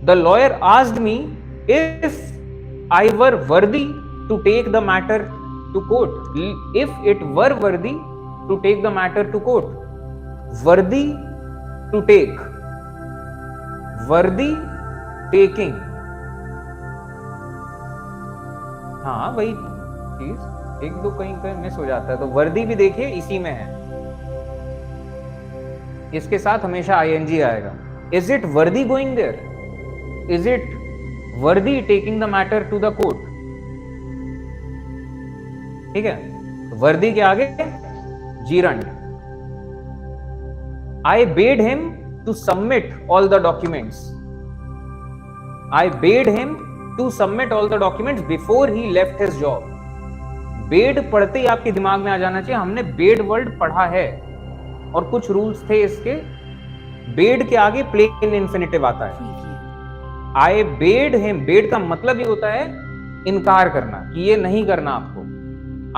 The lawyer asked me if I were worthy to take the matter to court। If it were worthy to take the matter to court, worthy to take, worthy, taking, हाँ वही चीज, एक दो कहीं कहीं miss हो जाता है। तो वर्दी भी देखिए इसी में है, इसके साथ हमेशा आईएनजी आएगा। Is it worthy going there, is it worthy taking the matter to the court, ठीक है। वर्दी के आगे gerund. I bade him to submit all the documents, I bade him to submit all the documents before he left his job. Bade पढ़ते ही आपके दिमाग में आ जाना चाहिए हमने बेड वर्ड पढ़ा है, और कुछ रूल्स थे इसके। बेड के आगे प्लेन इंफिनिटिव आता है। आई बेड हिम, बेड का मतलब ये होता है इनकार करना कि ये नहीं करना आपको।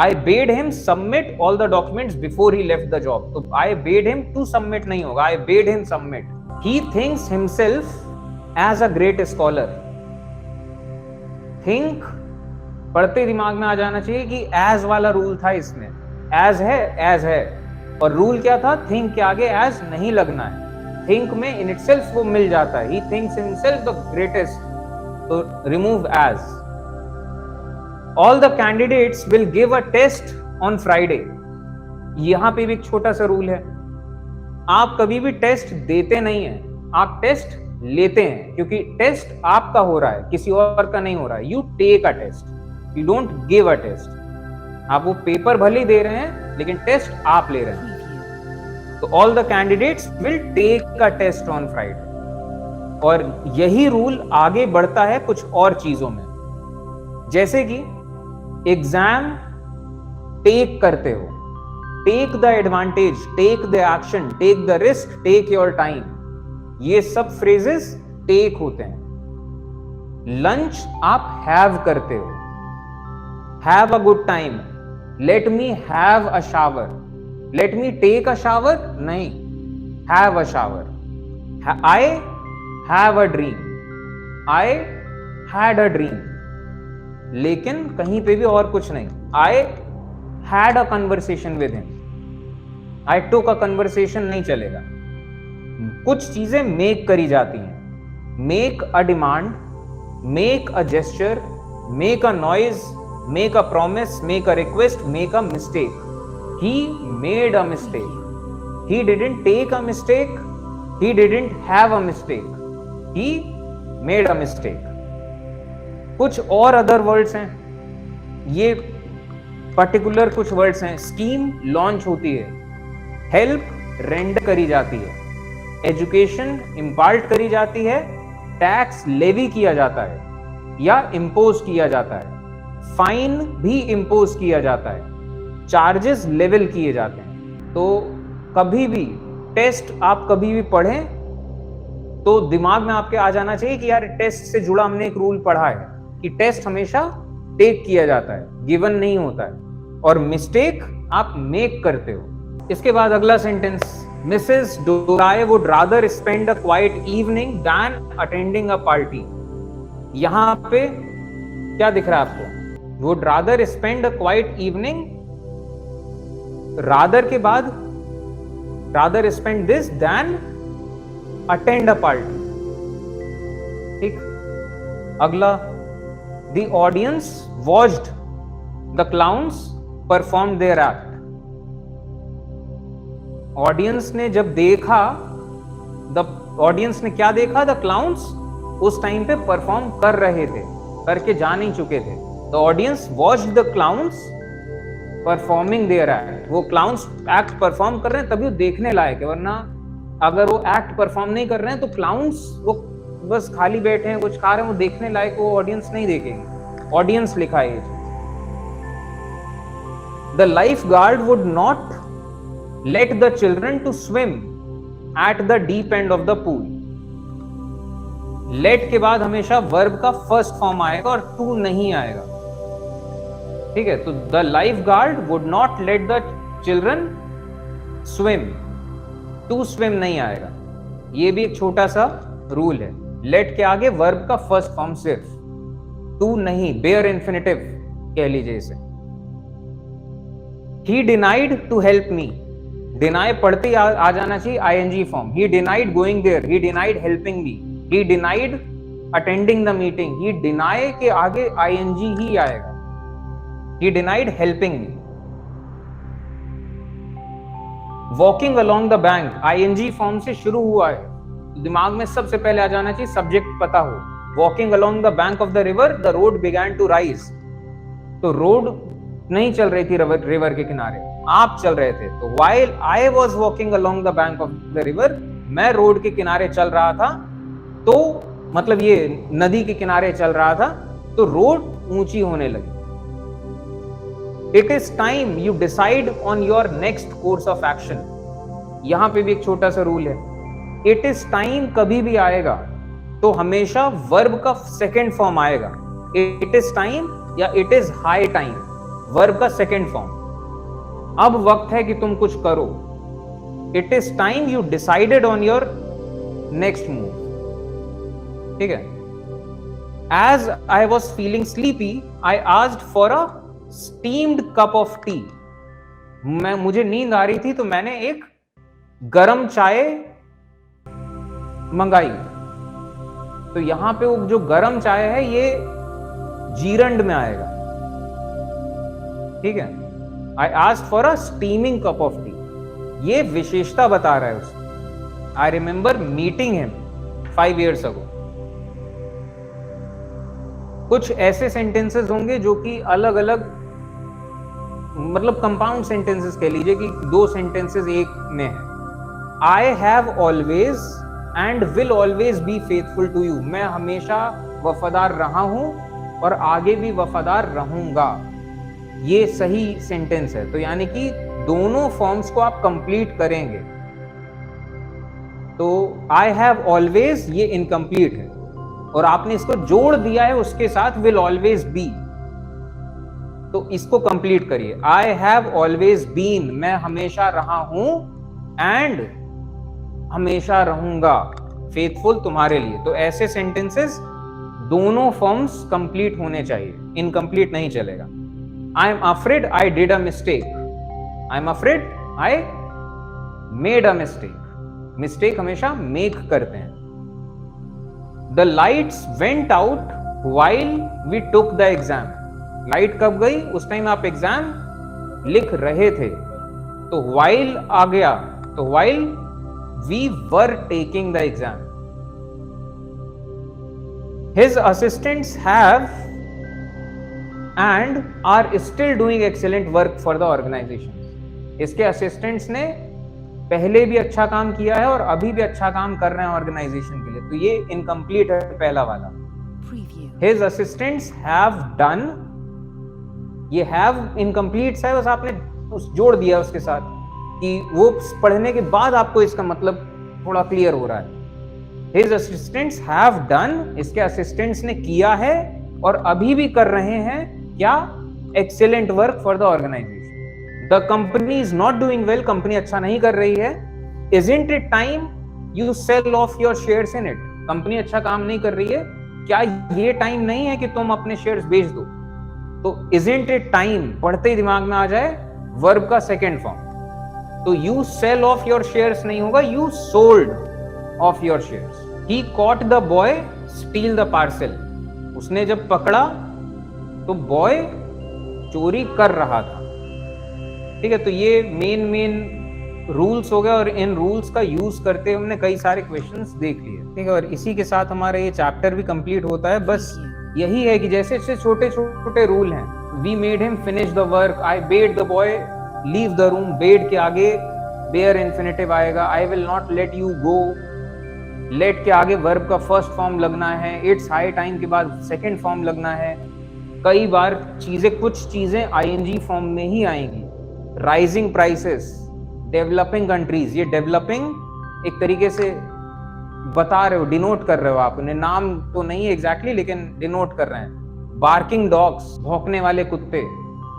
I bade him submit all the documents before he left the job, तो I bade him to submit नहीं होगा, I bade him submit. He thinks himself as a great scholar. Think पढ़ते दिमाग में आ जाना चाहिए कि एज वाला रूल था इसमें, एज है, एज है, और रूल क्या था, थिंक के आगे एज नहीं लगना है। थिंक में इन इटसेल्फ वो मिल जाता है, he thinks himself the greatest, तो remove as. All the candidates will give a test on Friday. यहां पे भी एक छोटा सा रूल है, आप कभी भी टेस्ट देते नहीं है, आप टेस्ट लेते हैं, क्योंकि टेस्ट आपका हो रहा है, किसी और का नहीं हो रहा है। You take a test, you don't give a test. आप वो पेपर भले ही दे रहे हैं लेकिन टेस्ट आप ले रहे हैं। तो all the candidates will take a test on Friday. और यही रूल आगे बढ़ता है कुछ और चीजों में, जैसे कि एग्जाम टेक करते हो, take the advantage, take the action, take the risk, take your time, ये सब फ्रेजेस टेक होते हैं। लंच आप हैव करते हो, have a good time, let me have a shower, let me take a shower नहीं, have a shower. I have a dream, I had a dream, लेकिन कहीं पे भी और कुछ नहीं। I had a conversation with him, I took a conversation नहीं चलेगा। कुछ चीजें मेक करी जाती हैं, make a demand, make a gesture, make a noise, make a promise, make a request, make a mistake. He made a mistake. He didn't take a mistake. He didn't have a mistake. He made a mistake. कुछ और other words हैं, ये particular कुछ words हैं। Scheme launch होती है, help render करी जाती है, एजुकेशन इम्पार्ट करी जाती है, टैक्स लेवी किया जाता है या इम्पोज किया जाता है, फाइन भी इम्पोज किया जाता है, चार्जेस लेवल किए जाते हैं। तो कभी भी टेस्ट आप कभी भी पढ़ें तो दिमाग में आपके आ जाना चाहिए कि यार टेस्ट से जुड़ा हमने एक रूल पढ़ा है कि टेस्ट हमेशा टेक किया जाता है, गिवन नहीं होता है, और मिस्टेक आप मेक करते हो। इसके बाद अगला sentence, Mrs Dorai would rather spend a quiet evening than attending a party. यहां पे क्या दिख रहा है आपको, would rather spend a quiet evening, rather के बाद rather spend this than attend a party, ठीक। अगला, the audience watched the clowns perform their act. Audience ने जब देखा, द ऑडियंस ने क्या देखा, द क्लाउन्स उस टाइम पे परफॉर्म कर रहे थे, करके जा नहीं चुके थे। The audience watched the clowns performing their act. वो क्लाउन्स एक्ट परफॉर्म कर रहे हैं तभी वो देखने लायक है, वरना अगर वो एक्ट परफॉर्म नहीं कर रहे हैं तो क्लाउन्स वो बस खाली बैठे हैं, कुछ खा रहे हैं, वो देखने लायक वो ऑडियंस नहीं देखेगी। ऑडियंस लिखा है ये चीज। The life guard would not let the children to swim at the deep end of the pool. Let के बाद हमेशा वर्ब का फर्स्ट फॉर्म आएगा और टू नहीं आएगा, ठीक है। तो the life guard would not let the children swim, to swim नहीं आएगा। ये भी एक छोटा सा रूल है, लेट के आगे वर्ब का फर्स्ट फॉर्म सिर्फ, टू नहीं, बेयर इन्फिनिटिव कह लीजिए इसे। He denied to help me, deny पढ़ते ही आ जाना चाहिए ING form. He denied going there, he denied helping me, he denied attending the meeting. He deny के आगे आईएनजी ही आएगा, He denied helping me. Walking along the bank, ing form से शुरू हुआ है, दिमाग में सबसे पहले आ जाना चाहिए सब्जेक्ट पता हो. Walking along the bank of the river, the road began to rise. तो रोड नहीं चल रही थी रिवर के किनारे, आप चल रहे थे. तो while I was walking along the bank of the river, मैं रोड के किनारे चल रहा था. तो मतलब ये नदी के किनारे चल रहा था, तो रोड ऊंची होने लगी. It is time you decide on your next course of action. यहां पे भी एक छोटा सा रूल है. It is time कभी भी आएगा तो हमेशा वर्ब का सेकेंड फॉर्म आएगा. It is time या it is high time, verb का सेकेंड फॉर्म. अब वक्त है कि तुम कुछ करो. It is time you decided on your next move. ठीक है. As I was feeling sleepy, I asked for a steamed cup of tea. मुझे नींद आ रही थी तो मैंने एक गरम चाय मंगाई. तो यहां पे वो जो गरम चाय है ये जीरंड में आएगा. ठीक है. I asked for a steaming cup of tea. ये विशेषता बता रहा है उसको. I remember meeting him 5 years ago. कुछ ऐसे सेंटेंसेस होंगे जो कि अलग अलग, मतलब कंपाउंड सेंटेंसेस कह लीजिए कि दो सेंटेंसेस एक में है. I have always and will always be faithful to you. मैं हमेशा वफादार रहा हूं और आगे भी वफादार रहूंगा. ये सही सेंटेंस है. तो यानी कि दोनों फॉर्म्स को आप कंप्लीट करेंगे. तो आई हैव ऑलवेज ये इनकम्प्लीट है और आपने इसको जोड़ दिया है उसके साथ विल ऑलवेज बी. तो इसको कंप्लीट करिए. आई हैव ऑलवेज बीन, मैं हमेशा रहा हूं, एंड हमेशा रहूंगा फेथफुल तुम्हारे लिए. तो ऐसे सेंटेंसेस दोनों फॉर्म्स कंप्लीट होने चाहिए, इनकम्प्लीट नहीं चलेगा. I am afraid I did a mistake. I am afraid I made a mistake. Mistake हमेशा मेक करते हैं. The lights went out while we took the exam. Light कब गई? उस टाइम आप एग्जाम लिख रहे थे. तो while आ गया, तो while we were taking the exam. His assistants have and are still doing excellent work for the organization. इसके असिस्टेंट्स ने पहले भी अच्छा काम किया है और अभी भी अच्छा काम कर रहे हैं ऑर्गेनाइजेशन के लिए. तो ये इनकम्प्लीट है पहला वाला. His assistants have done, ये have इनकम्प्लीट है, बस आपने जोड़ दिया उसके साथ कि वो पढ़ने के बाद आपको इसका मतलब थोड़ा क्लियर हो रहा है. His assistants have done, इसके असिस्टेंट्स ने किया है और अभी भी कर रहे हैं क्या? excellent work for the organization. The company is not doing well, company अच्छा नहीं कर रही है. Isn't it time you sell off your shares in it? Company अच्छा काम नहीं कर रही है, क्या ये टाइम नहीं है कि तुम अपने शेयर्स बेच दो? तो isn't it time पढ़ते ही दिमाग में आ जाए वर्ब का सेकेंड फॉर्म. तो you sell off your shares नहीं होगा, you sold off your shares. He caught the boy steal the parcel. उसने जब पकड़ा तो बॉय चोरी कर रहा था. ठीक है. तो ये मेन रूल्स हो गए और इन रूल्स का यूज करते हुए हमने कई सारे क्वेश्चंस देख लिए. ठीक है. और इसी के साथ हमारा ये चैप्टर भी कंप्लीट होता है. बस यही है कि जैसे जैसे छोटे छोटे रूल हैं. We made him finish the work, I bade the boy leave the room. Bade के आगे बेयर इन्फिनेटिव आएगा. I will not let you go, let के आगे वर्ब का फर्स्ट फॉर्म लगना है. इट्स हाई टाइम के बाद सेकेंड फॉर्म लगना है. कई बार कुछ चीजें आईएनजी फॉर्म में ही आएंगी. राइजिंग प्राइसेस, डेवलपिंग कंट्रीज, ये डेवलपिंग एक तरीके से बता रहे हो, डिनोट कर रहे हो आप उन्हें. नाम तो नहीं एग्जैक्टली लेकिन डिनोट कर रहे हैं. बार्किंग डॉग्स, भौंकने वाले कुत्ते.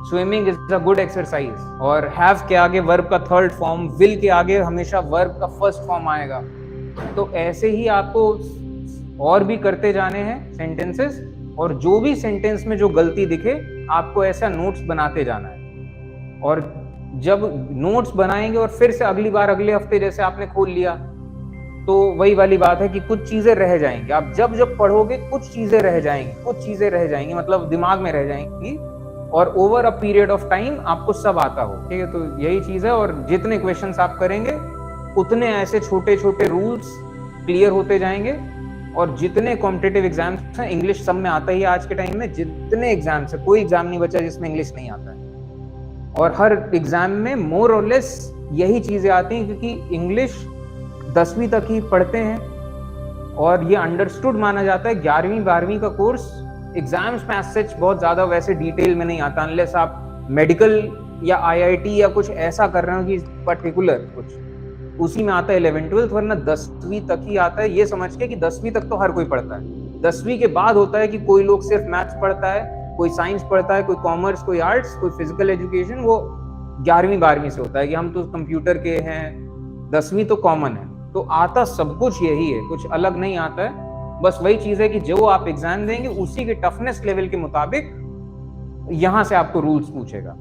Swimming is a good exercise. और हैव के आगे वर्ब का थर्ड फॉर्म, विल के आगे हमेशा वर्ब का फर्स्ट फॉर्म आएगा. तो ऐसे ही आपको और भी करते जाने हैं सेंटेंसेस, और जो भी सेंटेंस में जो गलती दिखे आपको ऐसा नोट्स बनाते जाना है. और जब नोट्स बनाएंगे और फिर से अगली बार अगले हफ्ते जैसे आपने खोल लिया, तो वही वाली बात है कि कुछ चीजें रह जाएंगी. आप जब जब पढ़ोगे कुछ चीजें रह जाएंगी, मतलब दिमाग में रह जाएंगी और over a period of time आपको सब आता हो, ठीक है। तो यही चीज है, और जितने क्वेश्चंस आप करेंगे उतने ऐसे छोटे छोटे रूल्स क्लियर होते जाएंगे, और जितने कॉम्पिटिटिव एग्जाम्स हैं, इंग्लिश सब में आता ही है आज के टाइम में, जितने एग्जाम्स है कोई एग्जाम नहीं बचा जिसमें इंग्लिश नहीं आता है, और हर एग्जाम में मोर और लेस यही चीजें आती हैं, क्योंकि इंग्लिश 10वीं तक ही पढ़ते हैं, और ये अंडरस्टूड माना जाता है। 11वीं 12वीं का कोर्स एग्जाम्स में एज सच बहुत ज्यादा वैसे डिटेल में नहीं आता, अनलेस आप मेडिकल या आईआईटी या कुछ ऐसा कर रहे हो कि पर्टिकुलर कुछ, उसी में आता है 11th-12th, वरना 10वीं तक ही आता है। ये समझ के कि 10वीं तक तो हर कोई पढ़ता है, 10वीं के बाद होता है कि कोई लोग सिर्फ मैथ्स पढ़ता है, कोई साइंस पढ़ता है, कोई कॉमर्स, कोई आर्ट्स, कोई फिजिकल एजुकेशन, वो 11वीं 12वीं से होता है कि हम तो कंप्यूटर के हैं। 10वीं तो कॉमन है, तो आता सब कुछ यही है, कुछ अलग नहीं आता है। बस वही चीज है कि जो आप एग्जाम देंगे उसी के टफनेस लेवल के मुताबिक यहां से आपको रूल्स पूछेगा।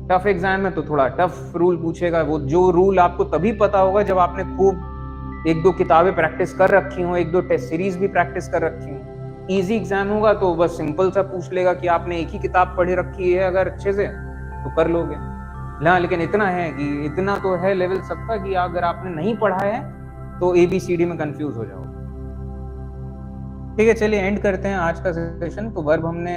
टफ एग्जाम में तो थोड़ा टफ रूल पूछेगा, वो जो रूल आपको तभी पता होगा जब आपने खूब 1-2 किताबें प्रैक्टिस कर रखी हो, 1-2 टेस्ट सीरीज भी प्रैक्टिस कर रखी हो। इजी एग्जाम होगा तो बस सिंपल सा पूछ लेगा कि आपने एक ही किताब पढ़े रखी है, अगर अच्छे से तो कर लोगे। हाँ, लेकिन इतना है कि इतना तो है लेवल सबका कि अगर आपने नहीं पढ़ा है तो ABCD में कंफ्यूज हो जाओगे। ठीक है, चलिए एंड करते हैं आज का सेशन। तो वर्ब हमने